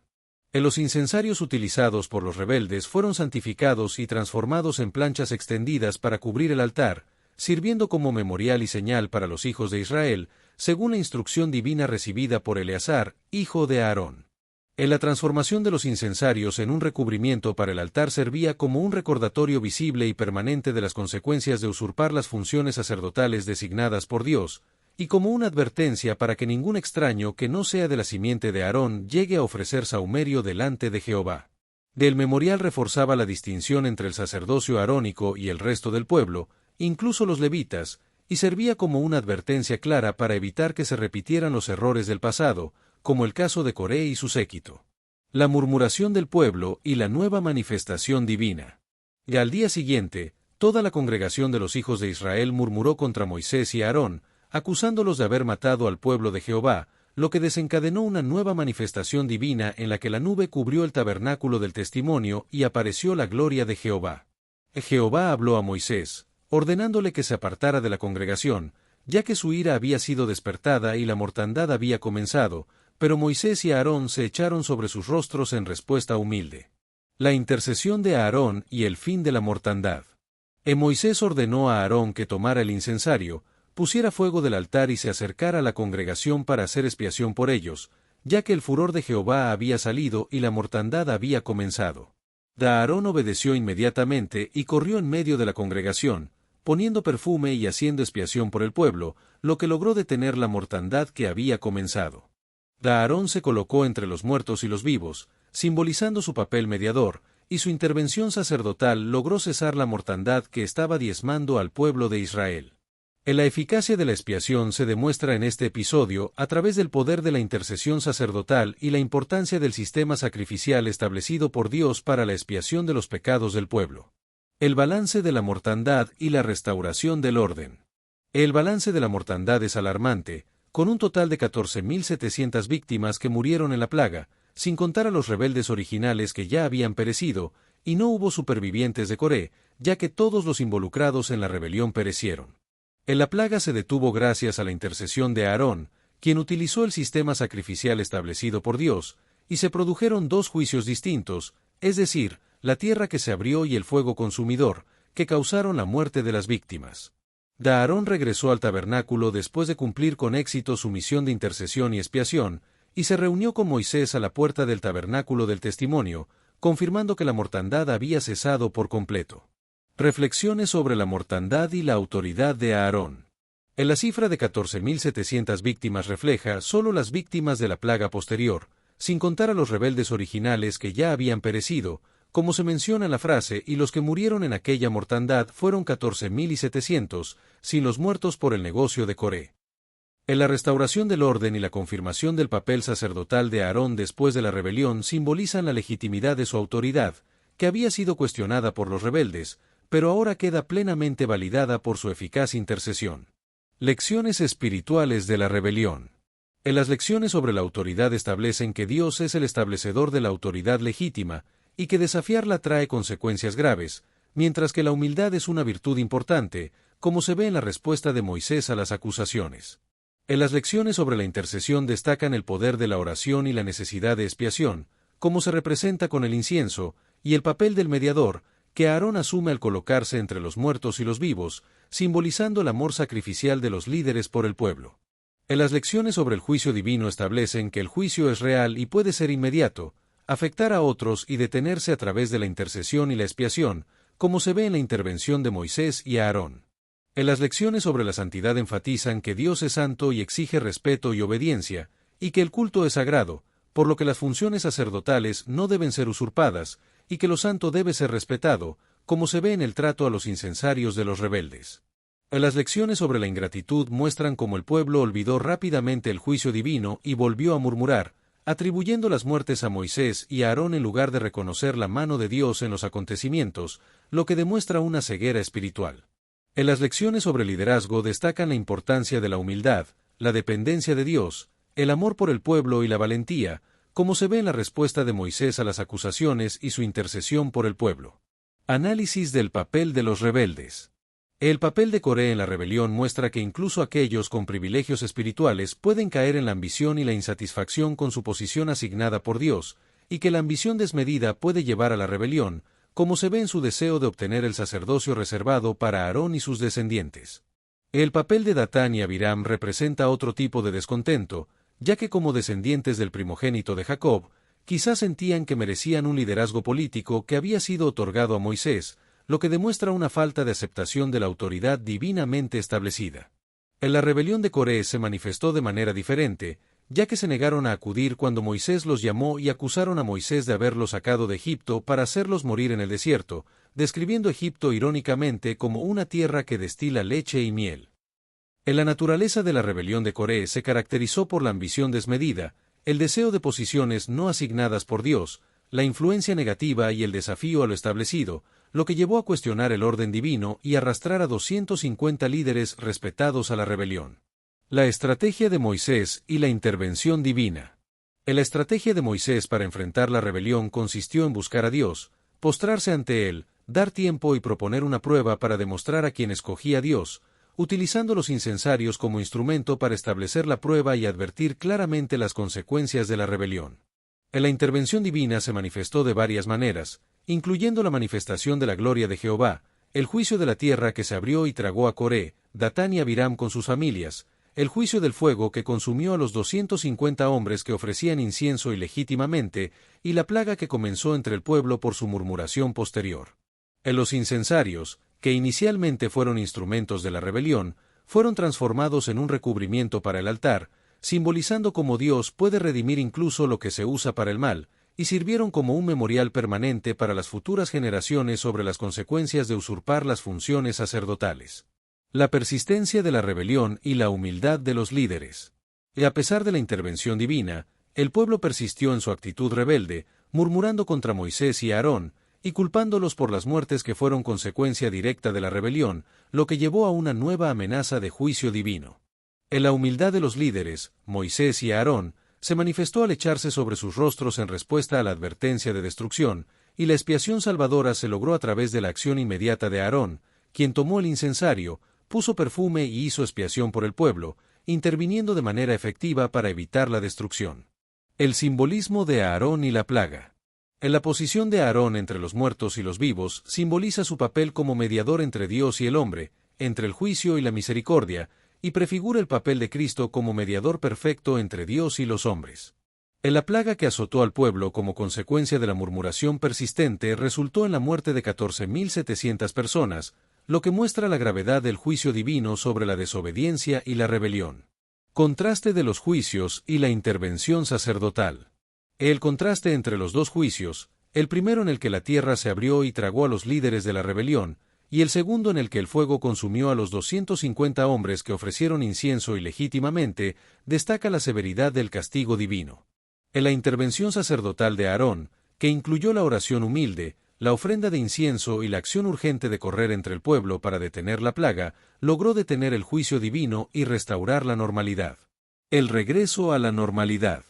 Los incensarios utilizados por los rebeldes fueron santificados y transformados en planchas extendidas para cubrir el altar, sirviendo como memorial y señal para los hijos de Israel, según la instrucción divina recibida por Eleazar, hijo de Aarón. La transformación de los incensarios en un recubrimiento para el altar servía como un recordatorio visible y permanente de las consecuencias de usurpar las funciones sacerdotales designadas por Dios, y como una advertencia para que ningún extraño que no sea de la simiente de Aarón llegue a ofrecer sahumerio delante de Jehová. El memorial reforzaba la distinción entre el sacerdocio arónico y el resto del pueblo, incluso los levitas, y servía como una advertencia clara para evitar que se repitieran los errores del pasado, como el caso de Coré y su séquito. La murmuración del pueblo y la nueva manifestación divina. Y al día siguiente, toda la congregación de los hijos de Israel murmuró contra Moisés y Aarón, acusándolos de haber matado al pueblo de Jehová, lo que desencadenó una nueva manifestación divina en la que la nube cubrió el tabernáculo del testimonio y apareció la gloria de Jehová. Jehová habló a Moisés, ordenándole que se apartara de la congregación, ya que su ira había sido despertada y la mortandad había comenzado, pero Moisés y Aarón se echaron sobre sus rostros en respuesta humilde. La intercesión de Aarón y el fin de la mortandad. Moisés ordenó a Aarón que tomara el incensario, pusiera fuego del altar y se acercara a la congregación para hacer expiación por ellos, ya que el furor de Jehová había salido y la mortandad había comenzado. Aarón obedeció inmediatamente y corrió en medio de la congregación, poniendo perfume y haciendo expiación por el pueblo, lo que logró detener la mortandad que había comenzado. Aarón se colocó entre los muertos y los vivos, simbolizando su papel mediador, y su intervención sacerdotal logró cesar la mortandad que estaba diezmando al pueblo de Israel. La eficacia de la expiación se demuestra en este episodio a través del poder de la intercesión sacerdotal y la importancia del sistema sacrificial establecido por Dios para la expiación de los pecados del pueblo. El balance de la mortandad y la restauración del orden. El balance de la mortandad es alarmante, con un total de 14.700 víctimas que murieron en la plaga, sin contar a los rebeldes originales que ya habían perecido, y no hubo supervivientes de Coré, ya que todos los involucrados en la rebelión perecieron. La plaga se detuvo gracias a la intercesión de Aarón, quien utilizó el sistema sacrificial establecido por Dios, y se produjeron dos juicios distintos, es decir, la tierra que se abrió y el fuego consumidor, que causaron la muerte de las víctimas. Aarón regresó al tabernáculo después de cumplir con éxito su misión de intercesión y expiación, y se reunió con Moisés a la puerta del tabernáculo del testimonio, confirmando que la mortandad había cesado por completo. Reflexiones sobre la mortandad y la autoridad de Aarón. La cifra de 14.700 víctimas refleja solo las víctimas de la plaga posterior, sin contar a los rebeldes originales que ya habían perecido, como se menciona en la frase, y los que murieron en aquella mortandad fueron 14.700, sin los muertos por el negocio de Coré. La restauración del orden y la confirmación del papel sacerdotal de Aarón después de la rebelión simbolizan la legitimidad de su autoridad, que había sido cuestionada por los rebeldes, pero ahora queda plenamente validada por su eficaz intercesión. Lecciones espirituales de la rebelión. Las lecciones sobre la autoridad establecen que Dios es el establecedor de la autoridad legítima, y que desafiarla trae consecuencias graves, mientras que la humildad es una virtud importante, como se ve en la respuesta de Moisés a las acusaciones. Las lecciones sobre la intercesión destacan el poder de la oración y la necesidad de expiación, como se representa con el incienso, y el papel del mediador, que Aarón asume al colocarse entre los muertos y los vivos, simbolizando el amor sacrificial de los líderes por el pueblo. En las lecciones sobre el juicio divino establecen que el juicio es real y puede ser inmediato, afectar a otros y detenerse a través de la intercesión y la expiación, como se ve en la intervención de Moisés y Aarón. En las lecciones sobre la santidad enfatizan que Dios es santo y exige respeto y obediencia, y que el culto es sagrado, por lo que las funciones sacerdotales no deben ser usurpadas, y que lo santo debe ser respetado, como se ve en el trato a los incensarios de los rebeldes. Las lecciones sobre la ingratitud muestran cómo el pueblo olvidó rápidamente el juicio divino y volvió a murmurar, atribuyendo las muertes a Moisés y a Aarón en lugar de reconocer la mano de Dios en los acontecimientos, lo que demuestra una ceguera espiritual. En las lecciones sobre liderazgo destacan la importancia de la humildad, la dependencia de Dios, el amor por el pueblo y la valentía, como se ve en la respuesta de Moisés a las acusaciones y su intercesión por el pueblo. Análisis del papel de los rebeldes. El papel de Coré en la rebelión muestra que incluso aquellos con privilegios espirituales pueden caer en la ambición y la insatisfacción con su posición asignada por Dios, y que la ambición desmedida puede llevar a la rebelión, como se ve en su deseo de obtener el sacerdocio reservado para Aarón y sus descendientes. El papel de Datán y Abiram representa otro tipo de descontento, ya que como descendientes del primogénito de Jacob, quizás sentían que merecían un liderazgo político que había sido otorgado a Moisés, lo que demuestra una falta de aceptación de la autoridad divinamente establecida. En la rebelión de Coré se manifestó de manera diferente, ya que se negaron a acudir cuando Moisés los llamó y acusaron a Moisés de haberlos sacado de Egipto para hacerlos morir en el desierto, describiendo Egipto irónicamente como una tierra que destila leche y miel. En la naturaleza de la rebelión de Coré se caracterizó por la ambición desmedida, el deseo de posiciones no asignadas por Dios, la influencia negativa y el desafío a lo establecido, lo que llevó a cuestionar el orden divino y arrastrar a 250 líderes respetados a la rebelión. La estrategia de Moisés y la intervención divina. La estrategia de Moisés para enfrentar la rebelión consistió en buscar a Dios, postrarse ante Él, dar tiempo y proponer una prueba para demostrar a quien escogía a Dios, utilizando los incensarios como instrumento para establecer la prueba y advertir claramente las consecuencias de la rebelión. La intervención divina se manifestó de varias maneras, incluyendo la manifestación de la gloria de Jehová, el juicio de la tierra que se abrió y tragó a Coré, Datán y Abiram con sus familias, el juicio del fuego que consumió a los 250 hombres que ofrecían incienso ilegítimamente, y la plaga que comenzó entre el pueblo por su murmuración posterior. En los incensarios, que inicialmente fueron instrumentos de la rebelión, fueron transformados en un recubrimiento para el altar, simbolizando cómo Dios puede redimir incluso lo que se usa para el mal, y sirvieron como un memorial permanente para las futuras generaciones sobre las consecuencias de usurpar las funciones sacerdotales. La persistencia de la rebelión y la humildad de los líderes. Y a pesar de la intervención divina, el pueblo persistió en su actitud rebelde, murmurando contra Moisés y Aarón, y culpándolos por las muertes que fueron consecuencia directa de la rebelión, lo que llevó a una nueva amenaza de juicio divino. En la humildad de los líderes, Moisés y Aarón, se manifestó al echarse sobre sus rostros en respuesta a la advertencia de destrucción, y la expiación salvadora se logró a través de la acción inmediata de Aarón, quien tomó el incensario, puso perfume y hizo expiación por el pueblo, interviniendo de manera efectiva para evitar la destrucción. El simbolismo de Aarón y la plaga. En la posición de Aarón entre los muertos y los vivos simboliza su papel como mediador entre Dios y el hombre, entre el juicio y la misericordia, y prefigura el papel de Cristo como mediador perfecto entre Dios y los hombres. En la plaga que azotó al pueblo como consecuencia de la murmuración persistente resultó en la muerte de 14.700 personas, lo que muestra la gravedad del juicio divino sobre la desobediencia y la rebelión. Contraste de los juicios y la intervención sacerdotal. El contraste entre los dos juicios, el primero en el que la tierra se abrió y tragó a los líderes de la rebelión, y el segundo en el que el fuego consumió a los 250 hombres que ofrecieron incienso ilegítimamente, destaca la severidad del castigo divino. En la intervención sacerdotal de Aarón, que incluyó la oración humilde, la ofrenda de incienso y la acción urgente de correr entre el pueblo para detener la plaga, logró detener el juicio divino y restaurar la normalidad. El regreso a la normalidad.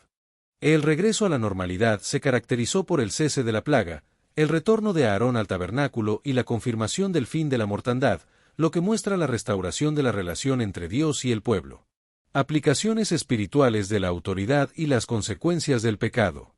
El regreso a la normalidad se caracterizó por el cese de la plaga, el retorno de Aarón al tabernáculo y la confirmación del fin de la mortandad, lo que muestra la restauración de la relación entre Dios y el pueblo. Aplicaciones espirituales de la autoridad y las consecuencias del pecado.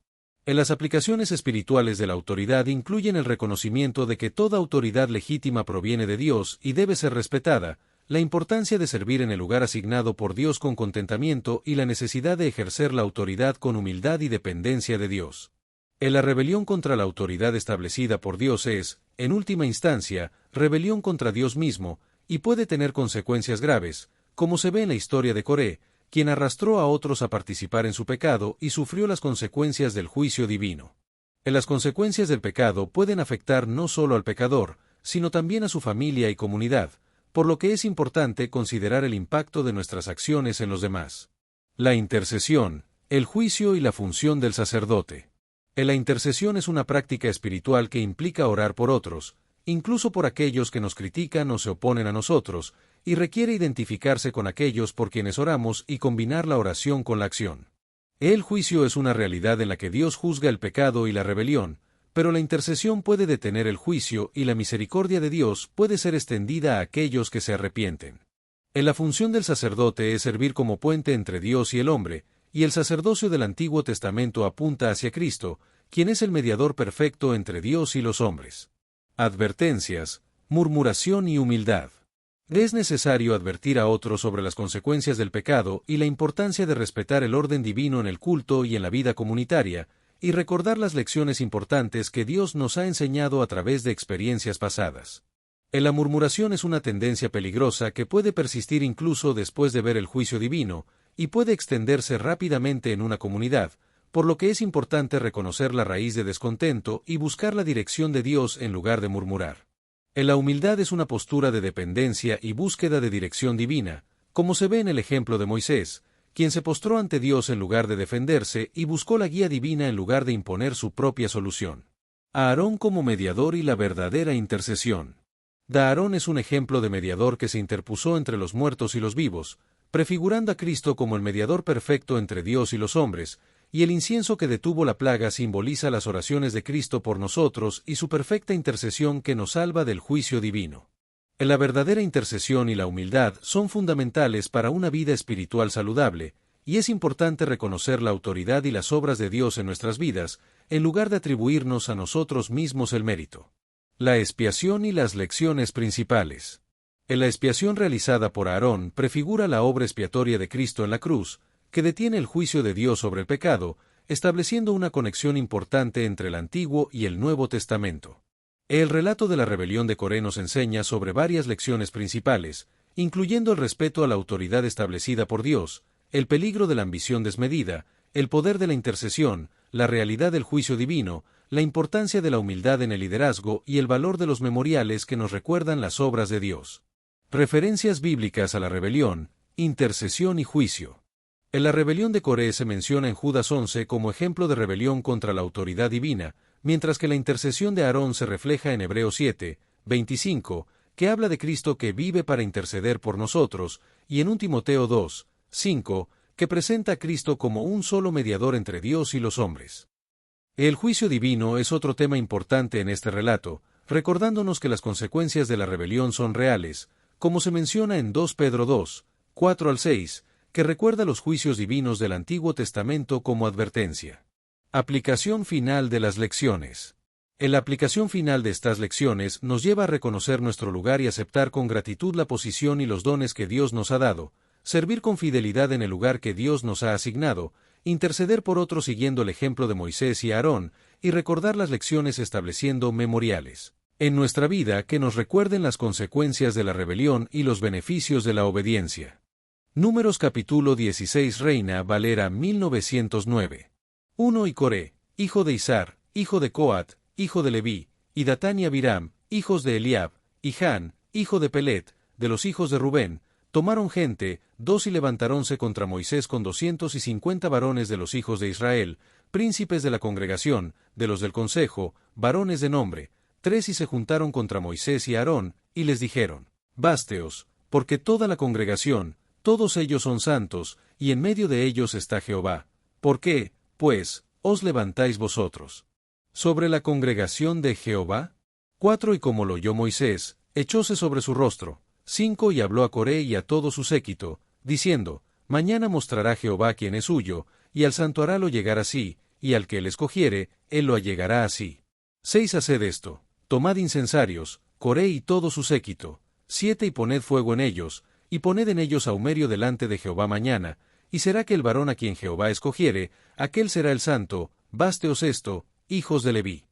En las aplicaciones espirituales de la autoridad incluyen el reconocimiento de que toda autoridad legítima proviene de Dios y debe ser respetada, la importancia de servir en el lugar asignado por Dios con contentamiento y la necesidad de ejercer la autoridad con humildad y dependencia de Dios. En la rebelión contra la autoridad establecida por Dios es, en última instancia, rebelión contra Dios mismo, y puede tener consecuencias graves, como se ve en la historia de Coré, quien arrastró a otros a participar en su pecado y sufrió las consecuencias del juicio divino. Las consecuencias del pecado pueden afectar no solo al pecador, sino también a su familia y comunidad, por lo que es importante considerar el impacto de nuestras acciones en los demás. La intercesión, el juicio y la función del sacerdote. La intercesión es una práctica espiritual que implica orar por otros, incluso por aquellos que nos critican o se oponen a nosotros, y requiere identificarse con aquellos por quienes oramos y combinar la oración con la acción. El juicio es una realidad en la que Dios juzga el pecado y la rebelión, pero la intercesión puede detener el juicio y la misericordia de Dios puede ser extendida a aquellos que se arrepienten. La función del sacerdote es servir como puente entre Dios y el hombre, y el sacerdocio del Antiguo Testamento apunta hacia Cristo, quien es el mediador perfecto entre Dios y los hombres. Advertencias, murmuración y humildad. Es necesario advertir a otros sobre las consecuencias del pecado y la importancia de respetar el orden divino en el culto y en la vida comunitaria, y recordar las lecciones importantes que Dios nos ha enseñado a través de experiencias pasadas. La murmuración es una tendencia peligrosa que puede persistir incluso después de ver el juicio divino, y puede extenderse rápidamente en una comunidad, por lo que es importante reconocer la raíz de descontento y buscar la dirección de Dios en lugar de murmurar. La humildad es una postura de dependencia y búsqueda de dirección divina, como se ve en el ejemplo de Moisés, quien se postró ante Dios en lugar de defenderse y buscó la guía divina en lugar de imponer su propia solución. Aarón como mediador y la verdadera intercesión. Aarón es un ejemplo de mediador que se interpuso entre los muertos y los vivos, prefigurando a Cristo como el mediador perfecto entre Dios y los hombres, y el incienso que detuvo la plaga simboliza las oraciones de Cristo por nosotros y su perfecta intercesión que nos salva del juicio divino. La verdadera intercesión y la humildad son fundamentales para una vida espiritual saludable, y es importante reconocer la autoridad y las obras de Dios en nuestras vidas, en lugar de atribuirnos a nosotros mismos el mérito. La expiación y las lecciones principales. La expiación realizada por Aarón prefigura la obra expiatoria de Cristo en la cruz, que detiene el juicio de Dios sobre el pecado, estableciendo una conexión importante entre el Antiguo y el Nuevo Testamento. El relato de la rebelión de Coré nos enseña sobre varias lecciones principales, incluyendo el respeto a la autoridad establecida por Dios, el peligro de la ambición desmedida, el poder de la intercesión, la realidad del juicio divino, la importancia de la humildad en el liderazgo y el valor de los memoriales que nos recuerdan las obras de Dios. Referencias bíblicas a la rebelión, intercesión y juicio. En la rebelión de Coré se menciona en Judas 11 como ejemplo de rebelión contra la autoridad divina, mientras que la intercesión de Aarón se refleja en Hebreos 7, 25, que habla de Cristo que vive para interceder por nosotros, y en 1 Timoteo 2, 5, que presenta a Cristo como un solo mediador entre Dios y los hombres. El juicio divino es otro tema importante en este relato, recordándonos que las consecuencias de la rebelión son reales, como se menciona en 2 Pedro 2, 4 al 6, que recuerda los juicios divinos del Antiguo Testamento como advertencia. Aplicación final de las lecciones. La aplicación final de estas lecciones nos lleva a reconocer nuestro lugar y aceptar con gratitud la posición y los dones que Dios nos ha dado, servir con fidelidad en el lugar que Dios nos ha asignado, interceder por otros siguiendo el ejemplo de Moisés y Aarón, y recordar las lecciones estableciendo memoriales en nuestra vida que nos recuerden las consecuencias de la rebelión y los beneficios de la obediencia. Números capítulo 16 Reina Valera 1909. 1 Y Coré, hijo de Izar, hijo de Coat, hijo de Leví, y Datán y Abiram, hijos de Eliab, y Jan, hijo de Pelet, de los hijos de Rubén, tomaron gente, 2 y levantaronse contra Moisés con 250 varones de los hijos de Israel, príncipes de la congregación, de los del consejo, varones de nombre, 3 y se juntaron contra Moisés y Aarón, y les dijeron: Básteos, porque toda la congregación, todos ellos son santos, y en medio de ellos está Jehová. ¿Por qué, pues, os levantáis vosotros sobre la congregación de Jehová? 4 Y como lo oyó Moisés, echóse sobre su rostro. 5 Y habló a Coré y a todo su séquito, diciendo: Mañana mostrará Jehová quién es suyo, y al santuarálo llegar así, y al que él escogiere, él lo allegará a sí. 6 Haced esto, tomad incensarios, Coré y todo su séquito. 7 Y poned fuego en ellos, y poned en ellos sahumerio delante de Jehová mañana, y será que el varón a quien Jehová escogiere, aquel será el santo, básteos esto, hijos de Leví.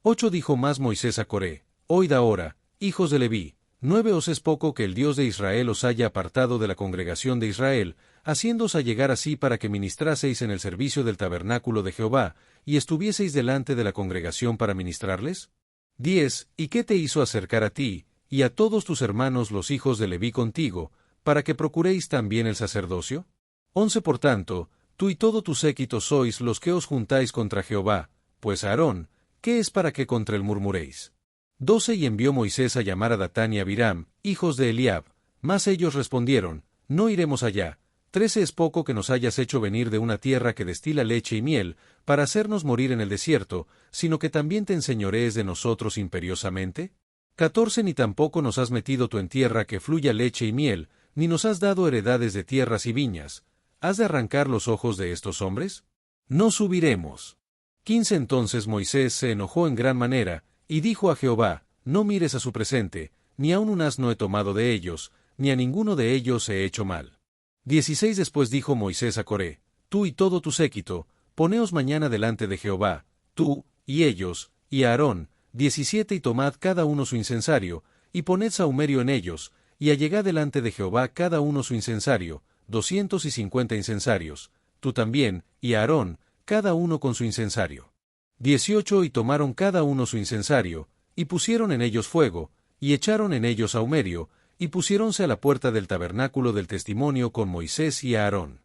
8 Dijo más Moisés a Coré, oíd ahora, hijos de Leví, 9 Os es poco que el Dios de Israel os haya apartado de la congregación de Israel, haciéndoos allegar así para que ministraseis en el servicio del tabernáculo de Jehová, y estuvieseis delante de la congregación para ministrarles. 10 ¿Y qué te hizo acercar a ti, y a todos tus hermanos los hijos de Leví contigo, para que procuréis también el sacerdocio? 11 Por tanto, tú y todo tu séquito sois los que os juntáis contra Jehová, pues Aarón, ¿qué es para que contra él murmuréis? 12 Y envió Moisés a llamar a Datán y Abiram, hijos de Eliab, mas ellos respondieron, no iremos allá. 13 Es poco que nos hayas hecho venir de una tierra que destila leche y miel, para hacernos morir en el desierto, sino que también te enseñorees de nosotros imperiosamente. 14 Ni tampoco nos has metido tú en tierra que fluya leche y miel, ni nos has dado heredades de tierras y viñas. ¿Has de arrancar los ojos de estos hombres? No subiremos. 15 Entonces Moisés se enojó en gran manera, y dijo a Jehová, no mires a su presente, ni aun un asno he tomado de ellos, ni a ninguno de ellos he hecho mal. 16 Después dijo Moisés a Coré, tú y todo tu séquito, poneos mañana delante de Jehová, tú, y ellos, y a Aarón. 17 Y tomad cada uno su incensario, y poned sahumerio en ellos, y allegad delante de Jehová cada uno su incensario, 250 incensarios, tú también, y a Aarón, cada uno con su incensario. 18 Y tomaron cada uno su incensario, y pusieron en ellos fuego, y echaron en ellos sahumerio, y pusiéronse a la puerta del tabernáculo del testimonio con Moisés y a Aarón.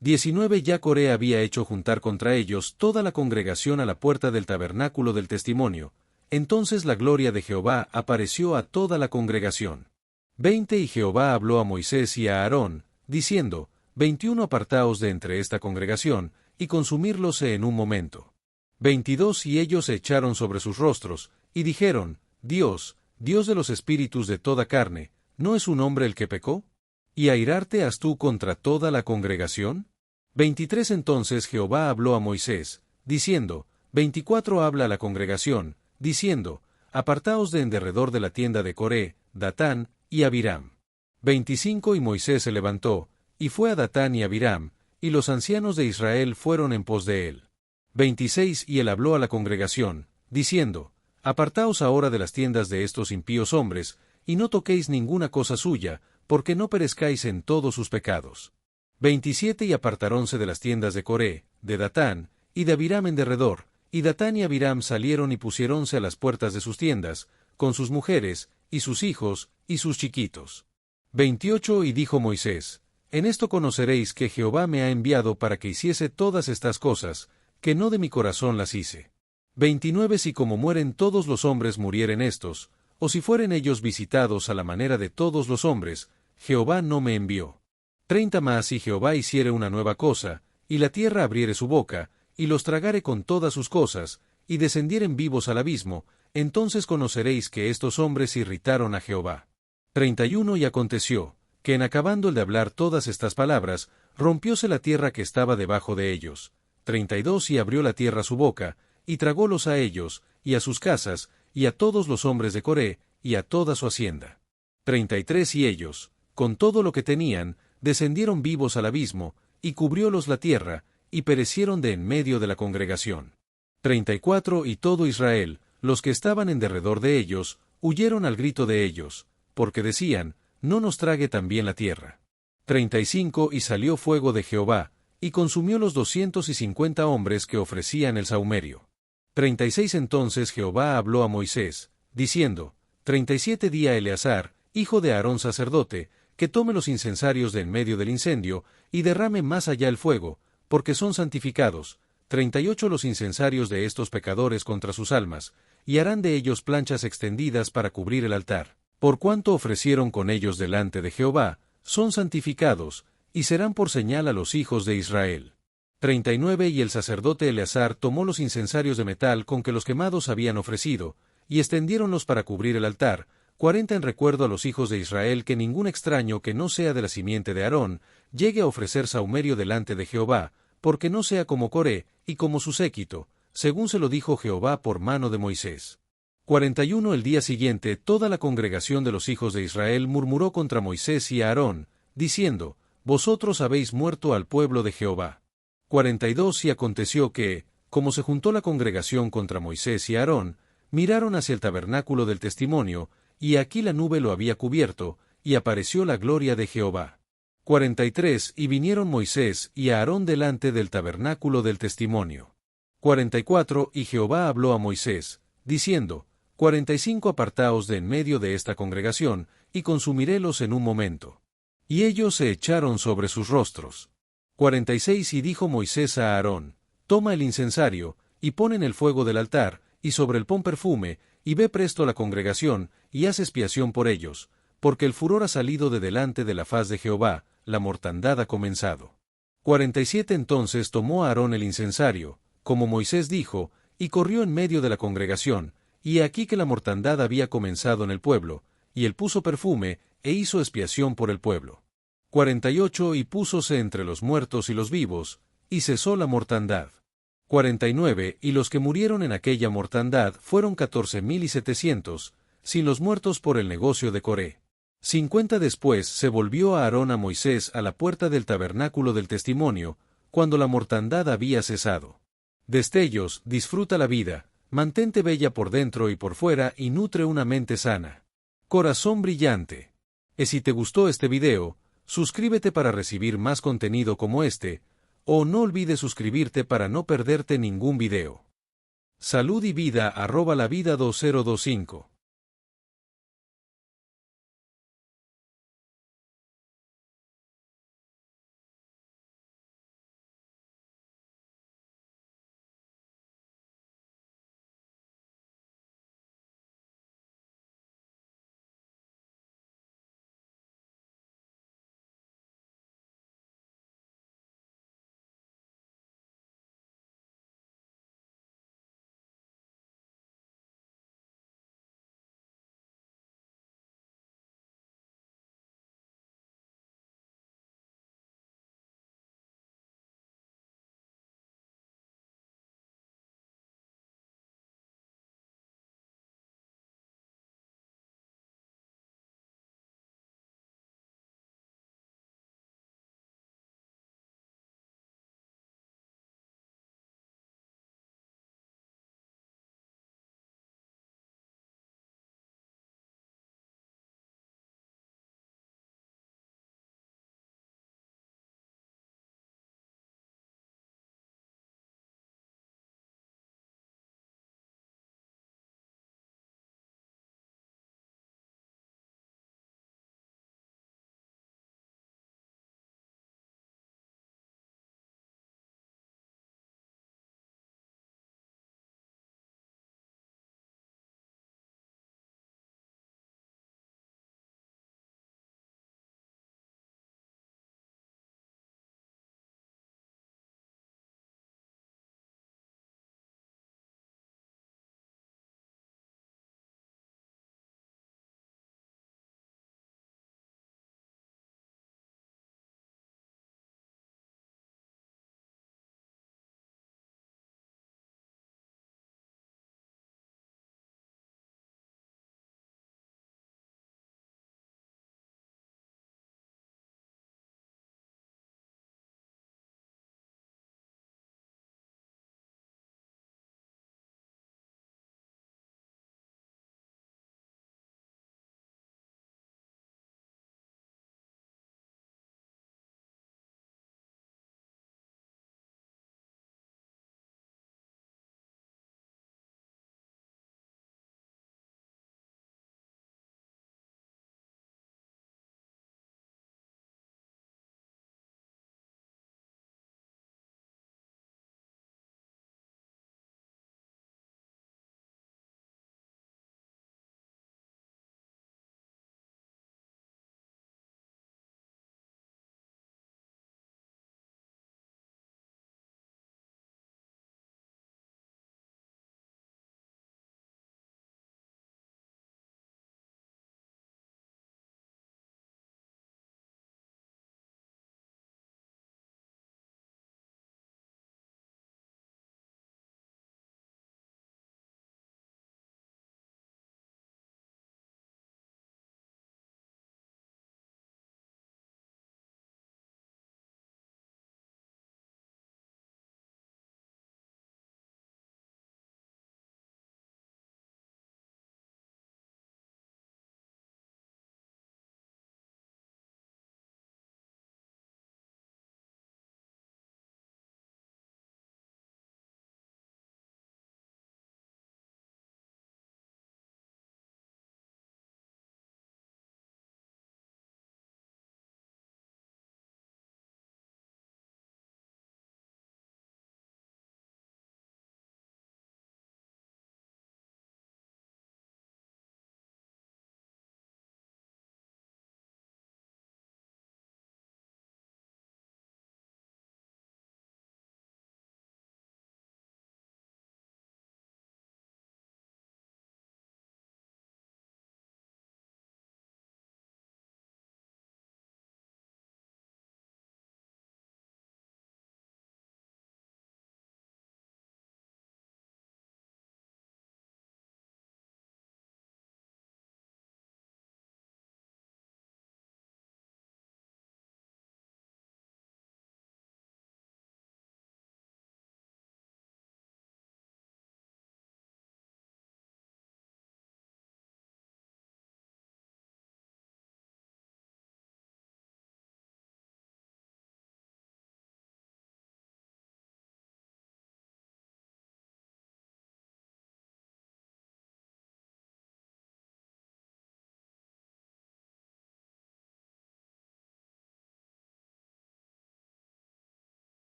19 Ya Coré había hecho juntar contra ellos toda la congregación a la puerta del tabernáculo del testimonio. Entonces la gloria de Jehová apareció a toda la congregación. 20 Y Jehová habló a Moisés y a Aarón, diciendo, 21 Apartaos de entre esta congregación, y consumirlos en un momento. 22 Y ellos se echaron sobre sus rostros, y dijeron, Dios, Dios de los espíritus de toda carne, ¿no es un hombre el que pecó? ¿Y airarte has tú contra toda la congregación? 23 Entonces Jehová habló a Moisés, diciendo, 24 Habla a la congregación, diciendo, apartaos de en derredor de la tienda de Coré, Datán y Abiram. 25 Y Moisés se levantó, y fue a Datán y Abiram, y los ancianos de Israel fueron en pos de él. 26 Y él habló a la congregación, diciendo, apartaos ahora de las tiendas de estos impíos hombres, y no toquéis ninguna cosa suya, porque no perezcáis en todos sus pecados. 27 Y apartaronse de las tiendas de Coré, de Datán, y de Abiram en derredor, y Datán y Abiram salieron y pusiéronse a las puertas de sus tiendas, con sus mujeres, y sus hijos, y sus chiquitos. 28 Y dijo Moisés, en esto conoceréis que Jehová me ha enviado para que hiciese todas estas cosas, que no de mi corazón las hice. 29 Si como mueren todos los hombres murieren estos, o si fueren ellos visitados a la manera de todos los hombres, Jehová no me envió. 30 Mas si Jehová hiciere una nueva cosa, y la tierra abriere su boca, y los tragare con todas sus cosas, y descendieren vivos al abismo, entonces conoceréis que estos hombres irritaron a Jehová. 31 Y aconteció, que en acabando el de hablar todas estas palabras, rompióse la tierra que estaba debajo de ellos. 32 Y abrió la tierra su boca, y tragólos a ellos, y a sus casas, y a todos los hombres de Coré, y a toda su hacienda. 33 Y ellos, con todo lo que tenían, descendieron vivos al abismo, y cubriólos la tierra, y perecieron de en medio de la congregación. 34 Y todo Israel, los que estaban en derredor de ellos, huyeron al grito de ellos, porque decían, no nos trague también la tierra. 35 Y salió fuego de Jehová, y consumió los 250 hombres que ofrecían el sahumerio. 36 Entonces Jehová habló a Moisés, diciendo, 37 Di a Eleazar, hijo de Aarón sacerdote, que tome los incensarios de en medio del incendio, y derrame más allá el fuego, porque son santificados. 38 Los incensarios de estos pecadores contra sus almas, y harán de ellos planchas extendidas para cubrir el altar. Por cuanto ofrecieron con ellos delante de Jehová, son santificados, y serán por señal a los hijos de Israel. 39 Y el sacerdote Eleazar tomó los incensarios de metal con que los quemados habían ofrecido, y extendiéronlos para cubrir el altar, 40 en recuerdo a los hijos de Israel que ningún extraño que no sea de la simiente de Aarón, llegue a ofrecer sahumerio delante de Jehová, porque no sea como Coré, y como su séquito, según se lo dijo Jehová por mano de Moisés. 41 El día siguiente toda la congregación de los hijos de Israel murmuró contra Moisés y Aarón, diciendo, Vosotros habéis muerto al pueblo de Jehová. 42 Y aconteció que, como se juntó la congregación contra Moisés y Aarón, miraron hacia el tabernáculo del testimonio, y aquí la nube lo había cubierto, y apareció la gloria de Jehová. 43 Y vinieron Moisés y Aarón delante del tabernáculo del testimonio. 44 Y Jehová habló a Moisés, diciendo, 45 Apartaos de en medio de esta congregación, y consumirélos en un momento. Y ellos se echaron sobre sus rostros. 46 Y dijo Moisés a Aarón, Toma el incensario, y pon en el fuego del altar, y sobre él pon perfume, y ve presto a la congregación, y haz expiación por ellos, porque el furor ha salido de delante de la faz de Jehová, la mortandad ha comenzado. 47 Entonces tomó Aarón el incensario, como Moisés dijo, y corrió en medio de la congregación, y aquí que la mortandad había comenzado en el pueblo, y él puso perfume, e hizo expiación por el pueblo. 48 Y púsose entre los muertos y los vivos, y cesó la mortandad. 49 Y los que murieron en aquella mortandad fueron 14,700, sin los muertos por el negocio de Coré. 50 Después se volvió Aarón a Moisés a la puerta del tabernáculo del testimonio, cuando la mortandad había cesado. Destellos, disfruta la vida, mantente bella por dentro y por fuera y nutre una mente sana. Corazón brillante. Si te gustó este video, suscríbete para recibir más contenido como este, o no olvides suscribirte para no perderte ningún video. Salud y vida @lavida2025